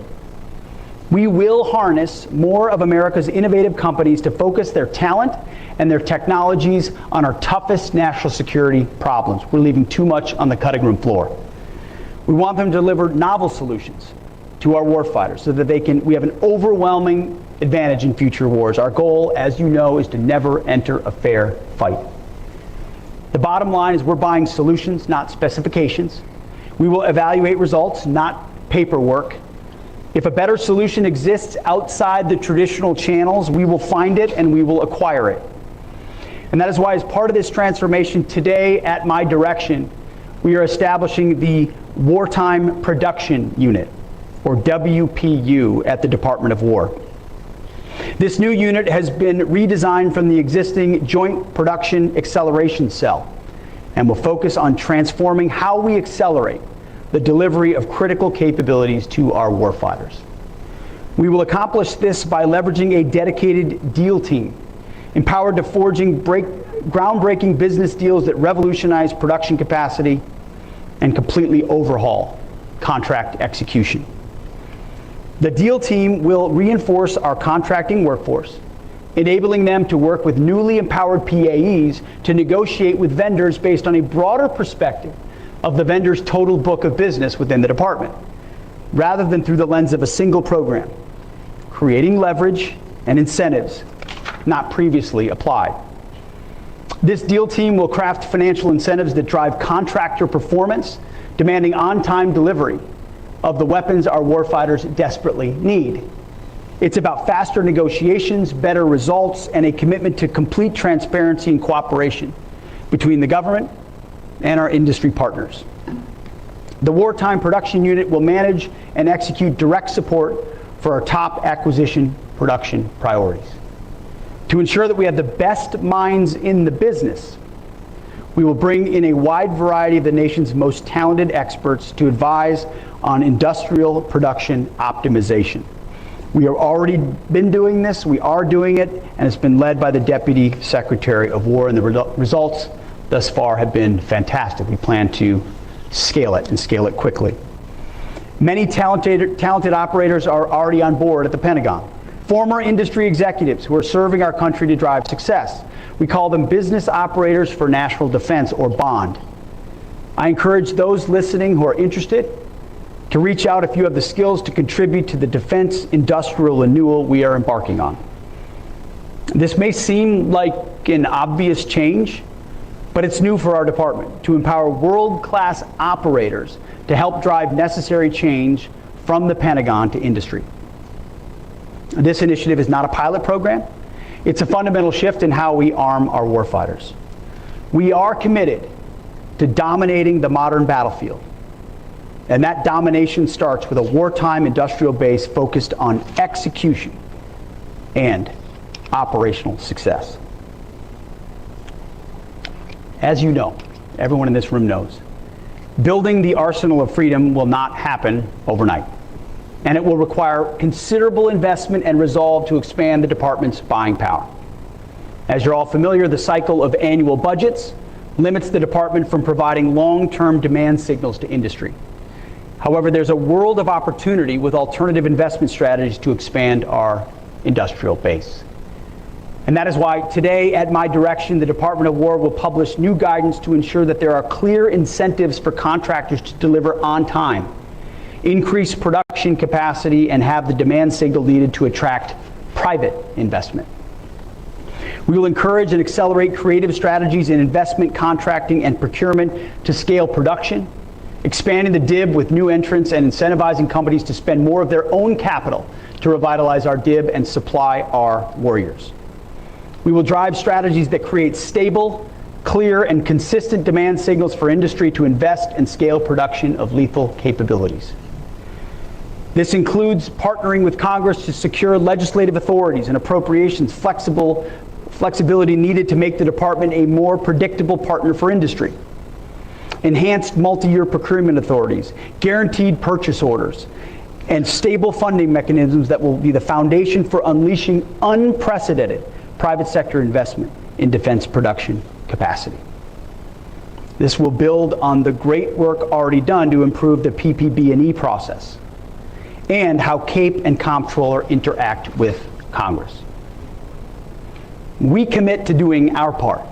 We will harness more of America's innovative companies to focus their talent and their technologies on our toughest national security problems. We're leaving too much on the cutting room floor. We want them to deliver novel solutions to our warfighters so that we have an overwhelming advantage in future wars. Our goal, as you know, is to never enter a fair fight. The bottom line is we're buying solutions, not specifications. We will evaluate results, not paperwork. If a better solution exists outside the traditional channels, we will find it and we will acquire it. And that is why, as part of this transformation today, at my direction, we are establishing the Wartime Production Unit, or WPU, at the Department of War. This new unit has been redesigned from the existing Joint Production Acceleration Cell and will focus on transforming how we accelerate the delivery of critical capabilities to our warfighters. We will accomplish this by leveraging a dedicated deal team, empowered to forging groundbreaking business deals that revolutionize production capacity and completely overhaul contract execution. The deal team will reinforce our contracting workforce, enabling them to work with newly empowered PAEs to negotiate with vendors based on a broader perspective of the vendor's total book of business within the department, rather than through the lens of a single program, creating leverage and incentives not previously applied. This deal team will craft financial incentives that drive contractor performance, demanding on-time delivery of the weapons our warfighters desperately need. It's about faster negotiations, better results, and a commitment to complete transparency and cooperation between the government and our industry partners. The Wartime Production Unit will manage and execute direct support for our top acquisition production priorities. To ensure that we have the best minds in the business, we will bring in a wide variety of the nation's most talented experts to advise on industrial production optimization. We have already been doing this, we are doing it, and it's been led by the Deputy Secretary of War, and the results thus far have been fantastic. We plan to scale it and scale it quickly. Many talented operators are already on board at the Pentagon. Former industry executives who are serving our country to drive success. We call them Business Operators for National Defense, or BOND. I encourage those listening who are interested to reach out if you have the skills to contribute to the defense industrial renewal we are embarking on. This may seem like an obvious change, but it's new for our department to empower world-class operators to help drive necessary change from the Pentagon to industry. This initiative is not a pilot program. It's a fundamental shift in how we arm our warfighters. We are committed to dominating the modern battlefield. And that domination starts with a wartime industrial base focused on execution and operational success. as you know, everyone in this room knows, building the arsenal of freedom will not happen overnight, and it will require considerable investment and resolve to expand the department's buying power. As you're all familiar, the cycle of annual budgets limits the department from providing long-term demand signals to industry. However, there's a world of opportunity with alternative investment strategies to expand our industrial base. And that is why today, at my direction, the Department of War will publish new guidance to ensure that there are clear incentives for contractors to deliver on time, increase production capacity, and have the demand signal needed to attract private investment. We will encourage and accelerate creative strategies in investment, contracting, and procurement to scale production, expanding the DIB with new entrants and incentivizing companies to spend more of their own capital to revitalize our DIB and supply our warriors. We will drive strategies that create stable, clear, and consistent demand signals for industry to invest and scale production of lethal capabilities. This includes partnering with Congress to secure legislative authorities and appropriations flexibility needed to make the department a more predictable partner for industry, enhanced multi-year procurement authorities, guaranteed purchase orders, and stable funding mechanisms that will be the foundation for unleashing unprecedented private sector investment in defense production capacity. This will build on the great work already done to improve the PPB&E process and how CAPE and Comptroller interact with Congress. We commit to doing our part,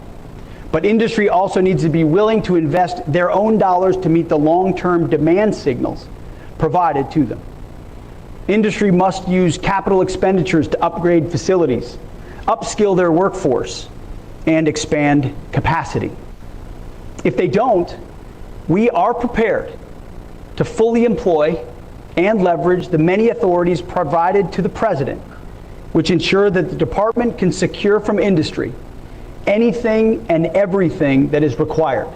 but industry also needs to be willing to invest their own dollars to meet the long-term demand signals provided to them. Industry must use capital expenditures to upgrade facilities, upskill their workforce, and expand capacity. If they don't, we are prepared to fully employ and leverage the many authorities provided to the President, which ensure that the department can secure from industry anything and everything that is required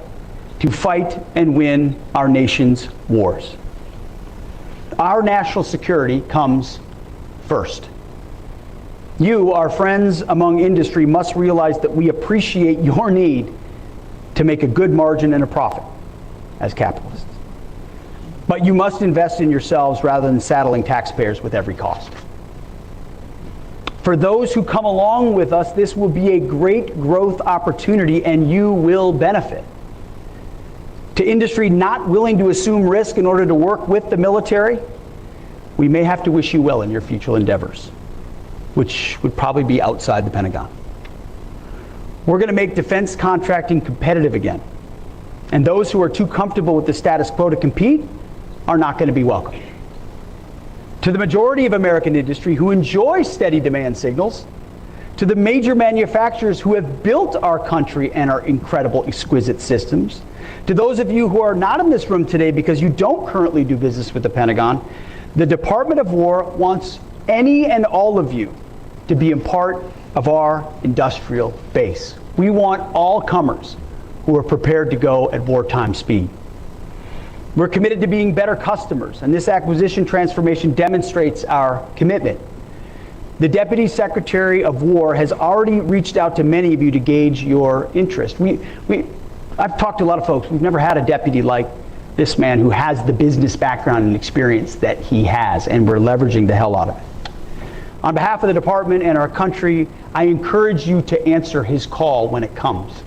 to fight and win our nation's wars. Our national security comes first. You, our friends among industry, must realize that we appreciate your need to make a good margin and a profit as capitalists. But you must invest in yourselves rather than saddling taxpayers with every cost. For those who come along with us, this will be a great growth opportunity and you will benefit. To industry not willing to assume risk in order to work with the military, we may have to wish you well in your future endeavors, which would probably be outside the Pentagon. We're going to make defense contracting competitive again. And those who are too comfortable with the status quo to compete are not going to be welcome. To the majority of American industry who enjoy steady demand signals, to the major manufacturers who have built our country and our incredible, exquisite systems, to those of you who are not in this room today because you don't currently do business with the Pentagon, the Department of War wants any and all of you to be a part of our industrial base. We want all comers who are prepared to go at wartime speed. We're committed to being better customers, and this acquisition transformation demonstrates our commitment. The Deputy Secretary of War has already reached out to many of you to gauge your interest. I've talked to a lot of folks. We've never had a deputy like this man who has the business background and experience that he has, and we're leveraging the hell out of it. On behalf of the department and our country, I encourage you to answer his call when it comes.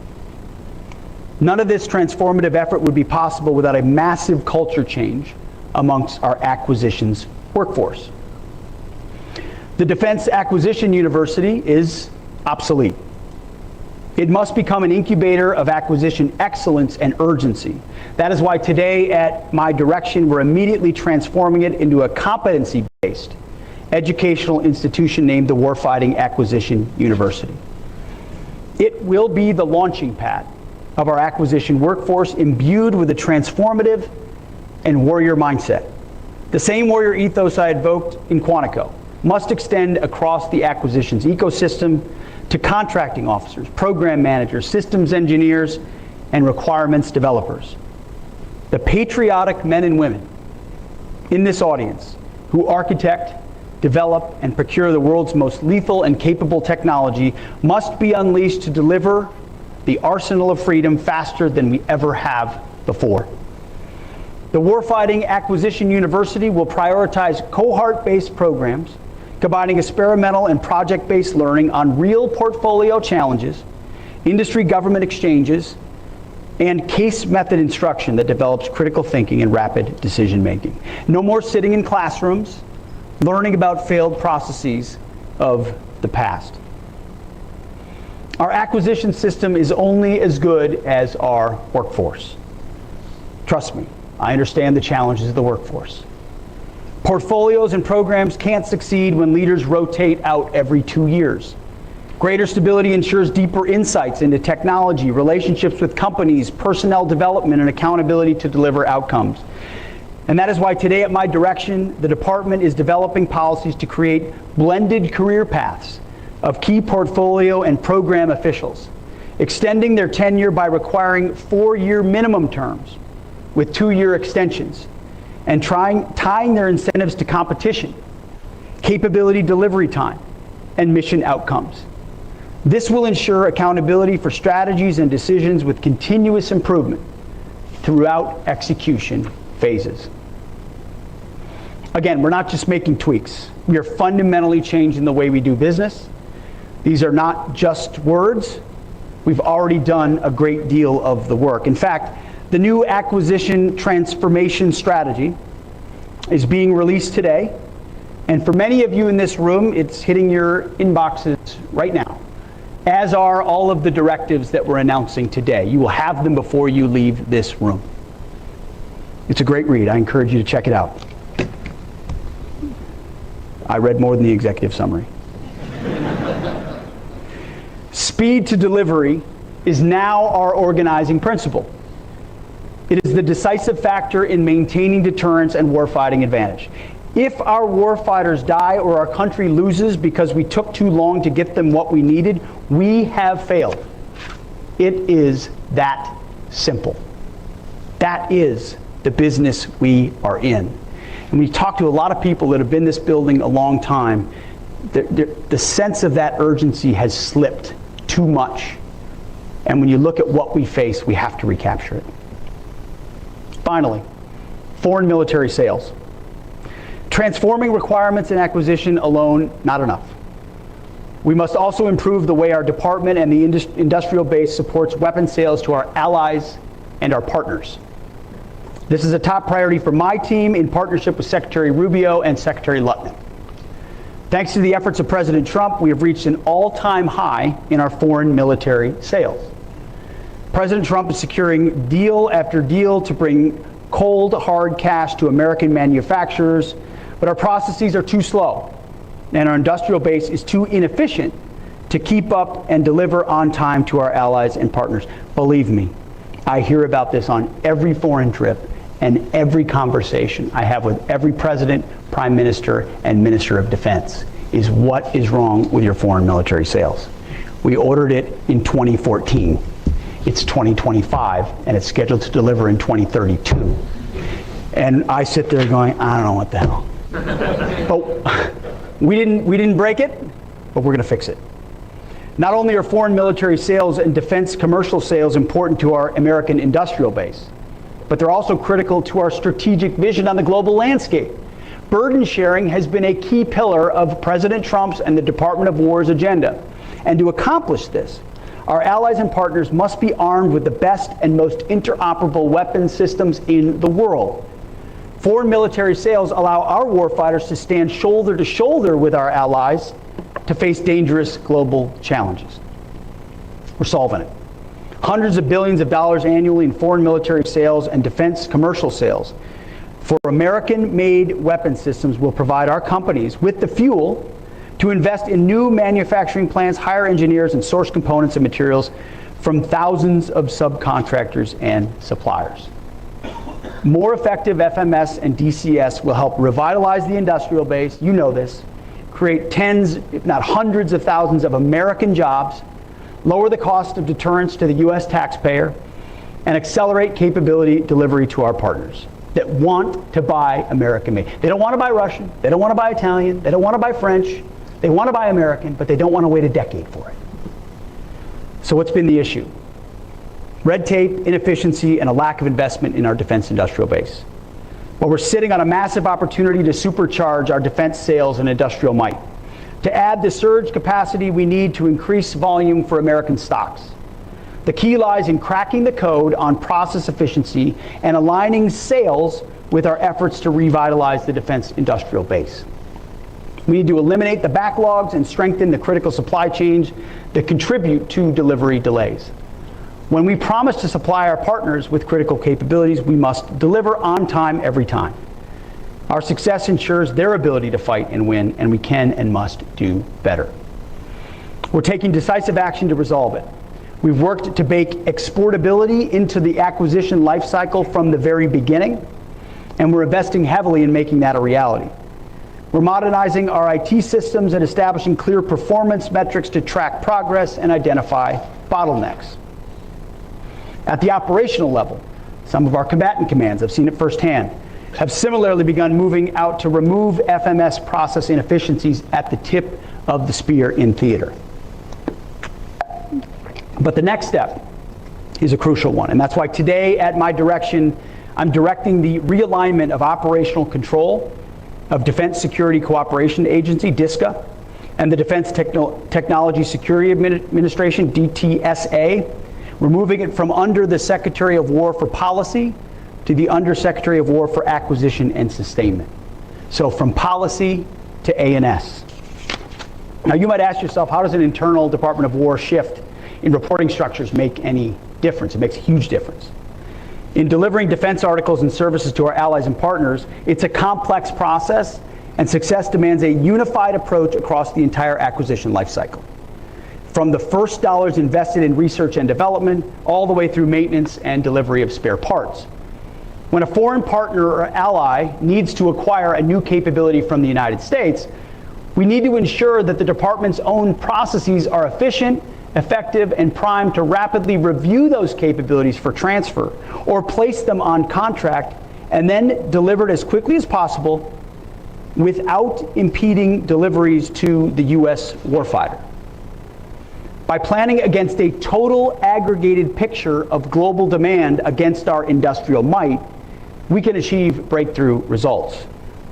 None of this transformative effort would be possible without a massive culture change amongst our acquisitions workforce. The Defense Acquisition University is obsolete. It must become an incubator of acquisition excellence and urgency. That is why today, at my direction, we're immediately transforming it into a competency-based educational institution named the Warfighting Acquisition University. It will be the launching pad of our acquisition workforce, imbued with a transformative and warrior mindset. The same warrior ethos I invoked in Quantico must extend across the acquisitions ecosystem to contracting officers, program managers, systems engineers, and requirements developers. The patriotic men and women in this audience who architect, develop, and procure the world's most lethal and capable technology must be unleashed to deliver the arsenal of freedom faster than we ever have before. The Warfighting Acquisition University will prioritize cohort-based programs, combining experimental and project-based learning on real portfolio challenges, industry-government exchanges, and case method instruction that develops critical thinking and rapid decision-making. No more sitting in classrooms, learning about failed processes of the past. Our acquisition system is only as good as our workforce. Trust me, I understand the challenges of the workforce. Portfolios and programs can't succeed when leaders rotate out every 2 years. Greater stability ensures deeper insights into technology, relationships with companies, personnel development, and accountability to deliver outcomes. And that is why today, at my direction, the department is developing policies to create blended career paths of key portfolio and program officials, extending their tenure by requiring 4-year minimum terms with 2-year extensions, and tying their incentives to competition, capability delivery time, and mission outcomes. This will ensure accountability for strategies and decisions with continuous improvement throughout execution phases. Again, we're not just making tweaks. We are fundamentally changing the way we do business. These are not just words. We've already done a great deal of the work. In fact, the new acquisition transformation strategy is being released today. And for many of you in this room, it's hitting your inboxes right now, as are all of the directives that we're announcing today. You will have them before you leave this room. It's a great read. I encourage you to check it out. I read more than the executive summary. Speed to delivery is now our organizing principle. It is the decisive factor in maintaining deterrence and warfighting advantage. If our warfighters die or our country loses because we took too long to get them what we needed, we have failed. It is that simple. That is the business we are in. And we talk to a lot of people that have been in this building a long time. The sense of that urgency has slipped too much. And when you look at what we face, we have to recapture it. Finally, foreign military sales. Transforming requirements and acquisition alone, not enough. We must also improve the way our department and the industrial base supports weapons sales to our allies and our partners. This is a top priority for my team in partnership with Secretary Rubio and Secretary Lutnick. Thanks to the efforts of President Trump, we have reached an all-time high in our foreign military sales. President Trump is securing deal after deal to bring cold, hard cash to American manufacturers, but our processes are too slow, and our industrial base is too inefficient to keep up and deliver on time to our allies and partners. Believe me, I hear about this on every foreign trip and every conversation I have with every president, prime minister, and minister of defense is what is wrong with your foreign military sales. We ordered it in 2014. It's 2025, and it's scheduled to deliver in 2032. And I sit there going, I don't know what the hell. But we didn't break it, but we're going to fix it. Not only are foreign military sales and defense commercial sales important to our American industrial base, but they're also critical to our strategic vision on the global landscape. Burden sharing has been a key pillar of President Trump's and the Department of War's agenda. And to accomplish this, our allies and partners must be armed with the best and most interoperable weapons systems in the world. Foreign military sales allow our warfighters to stand shoulder to shoulder with our allies to face dangerous global challenges. We're solving it. Hundreds of billions of dollars annually in foreign military sales and defense commercial sales for American-made weapon systems will provide our companies with the fuel to invest in new manufacturing plants, hire engineers, and source components and materials from thousands of subcontractors and suppliers. More effective FMS and DCS will help revitalize the industrial base, you know this, create tens, if not hundreds of thousands of American jobs, lower the cost of deterrence to the U.S. taxpayer, and accelerate capability delivery to our partners that want to buy American-made. They don't want to buy Russian, they don't want to buy Italian, they don't want to buy French, they want to buy American, but they don't want to wait a decade for it. So what's been the issue? red tape, inefficiency, and a lack of investment in our defense industrial base. But we're sitting on a massive opportunity to supercharge our defense sales and industrial might, to add the surge capacity we need to increase volume for American stocks. The key lies in cracking the code on process efficiency and aligning sales with our efforts to revitalize the defense industrial base. We need to eliminate the backlogs and strengthen the critical supply chains that contribute to delivery delays. When we promise to supply our partners with critical capabilities, we must deliver on time every time. Our success ensures their ability to fight and win, and we can and must do better. We're taking decisive action to resolve it. We've worked to bake exportability into the acquisition lifecycle from the very beginning, and we're investing heavily in making that a reality. We're modernizing our IT systems and establishing clear performance metrics to track progress and identify bottlenecks. At the operational level, some of our combatant commands, I've seen it firsthand, have similarly begun moving out to remove FMS process inefficiencies at the tip of the spear in theater. But the next step is a crucial one, and that's why today, at my direction, I'm directing the realignment of operational control of Defense Security Cooperation Agency, DSCA, and the Defense Technology Security Administration, DTSA, removing it from under the Secretary of War for Policy to the Undersecretary of War for Acquisition and Sustainment. So from policy to A&S. Now you might ask yourself, how does an internal Department of War shift in reporting structures make any difference? It makes a huge difference. In delivering defense articles and services to our allies and partners, it's a complex process, and success demands a unified approach across the entire acquisition lifecycle. From the first dollars invested in research and development, all the way through maintenance and delivery of spare parts. When a foreign partner or ally needs to acquire a new capability from the United States, we need to ensure that the department's own processes are efficient, effective, and primed to rapidly review those capabilities for transfer or place them on contract and then delivered as quickly as possible without impeding deliveries to the U.S. warfighter. By planning against a total aggregated picture of global demand against our industrial might, we can achieve breakthrough results,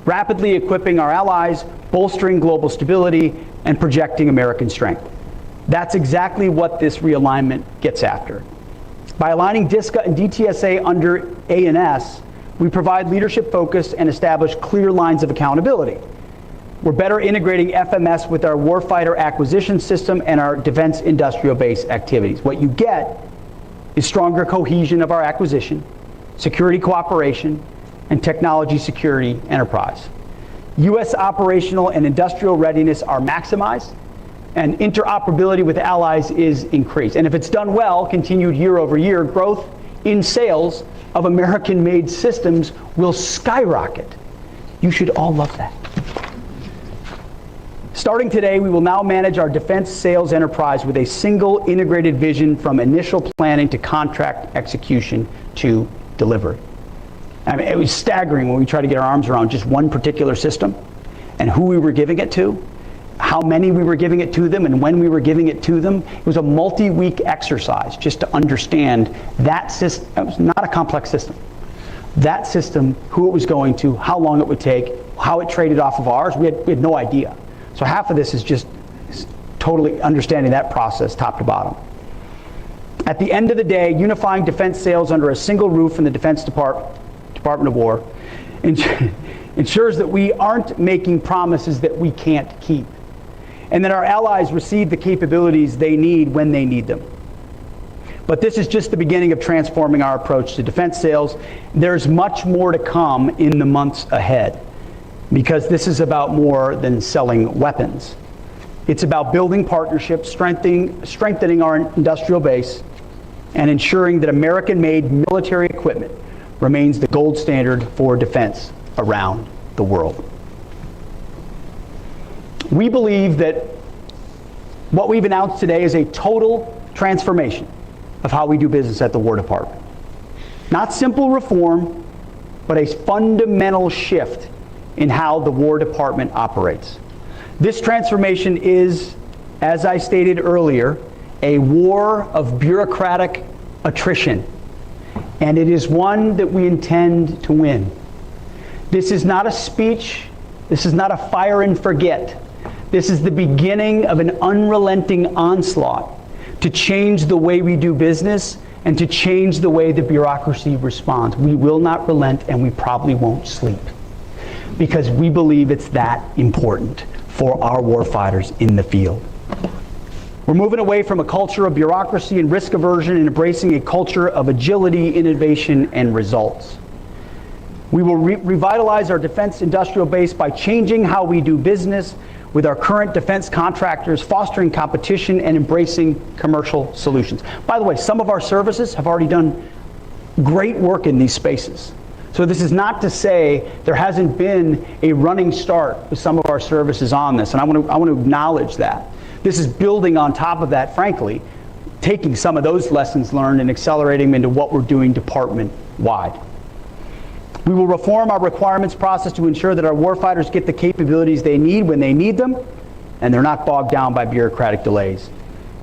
rapidly equipping our allies, bolstering global stability, and projecting American strength. That's exactly what this realignment gets after. By aligning DSCA and DTSA under A&S, we provide leadership focus and establish clear lines of accountability. We're better integrating FMS with our warfighter acquisition system and our defense industrial base activities. What you get is stronger cohesion of our acquisition, security cooperation, and technology security enterprise. U.S. operational and industrial readiness are maximized, and interoperability with allies is increased. And if it's done well, continued year-over-year growth in sales of American-made systems will skyrocket. You should all love that. Starting today, we will now manage our defense sales enterprise with a single integrated vision from initial planning to contract execution to delivery. I mean, it was staggering when we tried to get our arms around just one particular system and who we were giving it to, how many we were giving it to them, and when we were giving it to them. It was a multi-week exercise just to understand that system. It was not a complex system. That system, who it was going to, how long it would take, how it traded off of ours, we had no idea. So half of this is just totally understanding that process top to bottom. At the end of the day, unifying defense sales under a single roof in the Defense Department of War ensures that we aren't making promises that we can't keep, and that our allies receive the capabilities they need when they need them. But this is just the beginning of transforming our approach to defense sales. There's much more to come in the months ahead, because this is about more than selling weapons. It's about building partnerships, strengthening our industrial base, and ensuring that American-made military equipment remains the gold standard for defense around the world. We believe that what we've announced today is a total transformation of how we do business at the War Department. Not simple reform, but a fundamental shift in how the War Department operates. This transformation is, as I stated earlier, a war of bureaucratic attrition. And it is one that we intend to win. This is not a speech. This is not a fire and forget. This is the beginning of an unrelenting onslaught to change the way we do business and to change the way the bureaucracy responds. We will not relent, and we probably won't sleep, because we believe it's that important for our warfighters in the field. We're moving away from a culture of bureaucracy and risk aversion and embracing a culture of agility, innovation, and results. We will revitalize our defense industrial base by changing how we do business with our current defense contractors, fostering competition, and embracing commercial solutions. By the way, some of our services have already done great work in these spaces. So this is not to say there hasn't been a running start with some of our services on this, and I want to acknowledge that. This is building on top of that, frankly, taking some of those lessons learned and accelerating them into what we're doing department-wide. We will reform our requirements process to ensure that our warfighters get the capabilities they need when they need them, and they're not bogged down by bureaucratic delays.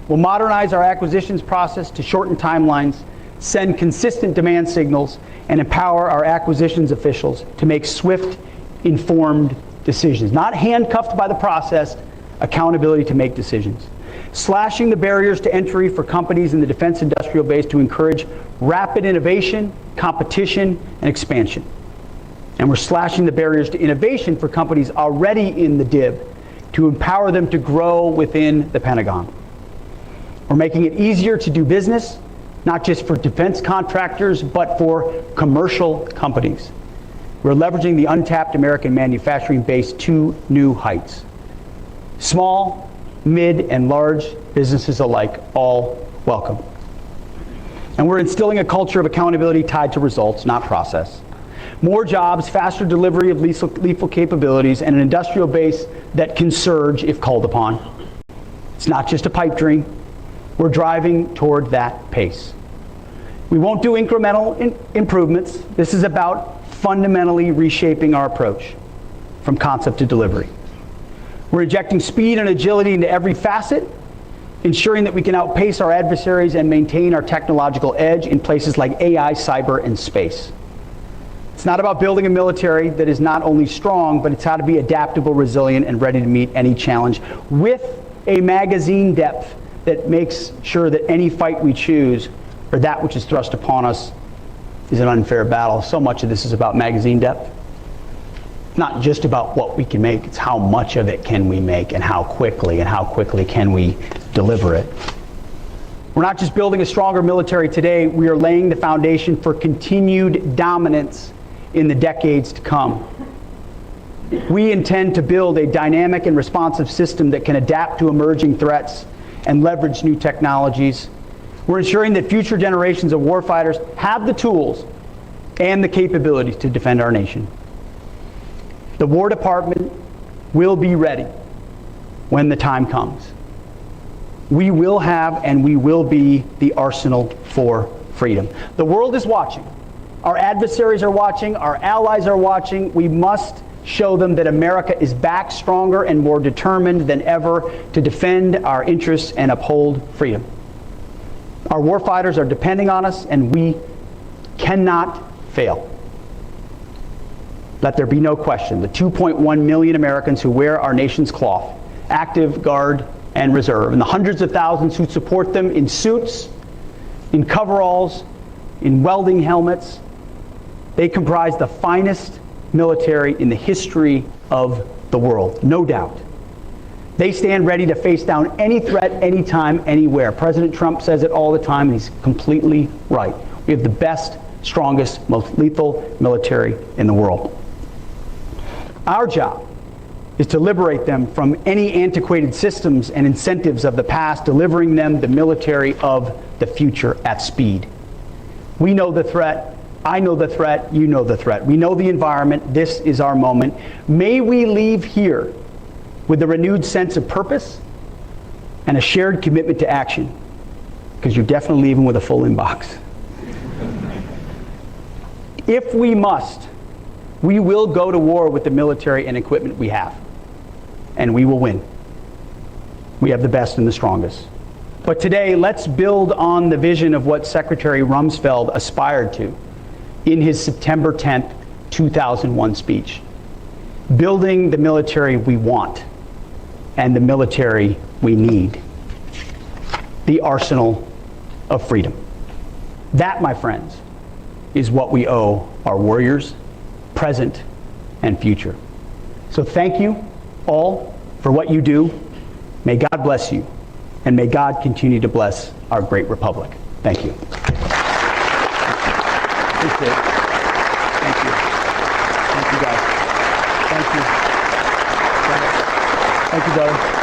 We'll modernize our acquisitions process to shorten timelines, send consistent demand signals, and empower our acquisitions officials to make swift, informed decisions. Not handcuffed by the process, accountability to make decisions. Slashing the barriers to entry for companies in the defense industrial base to encourage rapid innovation, competition, and expansion. And we're slashing the barriers to innovation for companies already in the DIB to empower them to grow within the Pentagon. We're making it easier to do business, not just for defense contractors, but for commercial companies. We're leveraging the untapped American manufacturing base to new heights. Small, mid, and large businesses alike, all welcome. And we're instilling a culture of accountability tied to results, not process. More jobs, faster delivery of lethal capabilities, and an industrial base that can surge if called upon. It's not just a pipe dream. We're driving toward that pace. We won't do incremental improvements. This is about fundamentally reshaping our approach from concept to delivery. We're injecting speed and agility into every facet, ensuring that we can outpace our adversaries and maintain our technological edge in places like AI, cyber, and space. It's not about building a military that is not only strong, but it's how to be adaptable, resilient, and ready to meet any challenge with a magazine depth that makes sure that any fight we choose or that which is thrust upon us is an unfair battle. So much of this is about magazine depth. It's not just about what we can make, it's how much of it can we make and how quickly can we deliver it. We're not just building a stronger military today, we are laying the foundation for continued dominance in the decades to come. We intend to build a dynamic and responsive system that can adapt to emerging threats and leverage new technologies. We're ensuring that future generations of warfighters have the tools and the capabilities to defend our nation. The War Department will be ready when the time comes. We will have and we will be the arsenal for freedom. The world is watching. Our adversaries are watching. Our allies are watching. We must show them that America is back stronger and more determined than ever to defend our interests and uphold freedom. Our warfighters are depending on us, and we cannot fail. Let there be no question. The 2.1 million Americans who wear our nation's cloth, active, guard, and reserve, and the hundreds of thousands who support them in suits, in coveralls, in welding helmets, they comprise the finest military in the history of the world, no doubt. They stand ready to face down any threat, anytime, anywhere. President Trump says it all the time, and he's completely right. We have the best, strongest, most lethal military in the world. Our job is to liberate them from any antiquated systems and incentives of the past, delivering them the military of the future at speed. We know the threat. I know the threat. You know the threat. We know the environment. This is our moment. May we leave here with a renewed sense of purpose and a shared commitment to action, because you're definitely leaving with a full inbox. If we must, we will go to war with the military and equipment we have, and we will win. We have the best and the strongest. But today, let's build on the vision of what Secretary Rumsfeld aspired to in his September 10th, 2001 speech. Building the military we want and the military we need. The arsenal of freedom. That, my friends, is what we owe our warriors, present and future. So thank you all for what you do. May God bless you, and may God continue to bless our great republic. Thank you. Appreciate it. Thank you. Thank you, guys. Thank you. Thank you, brother.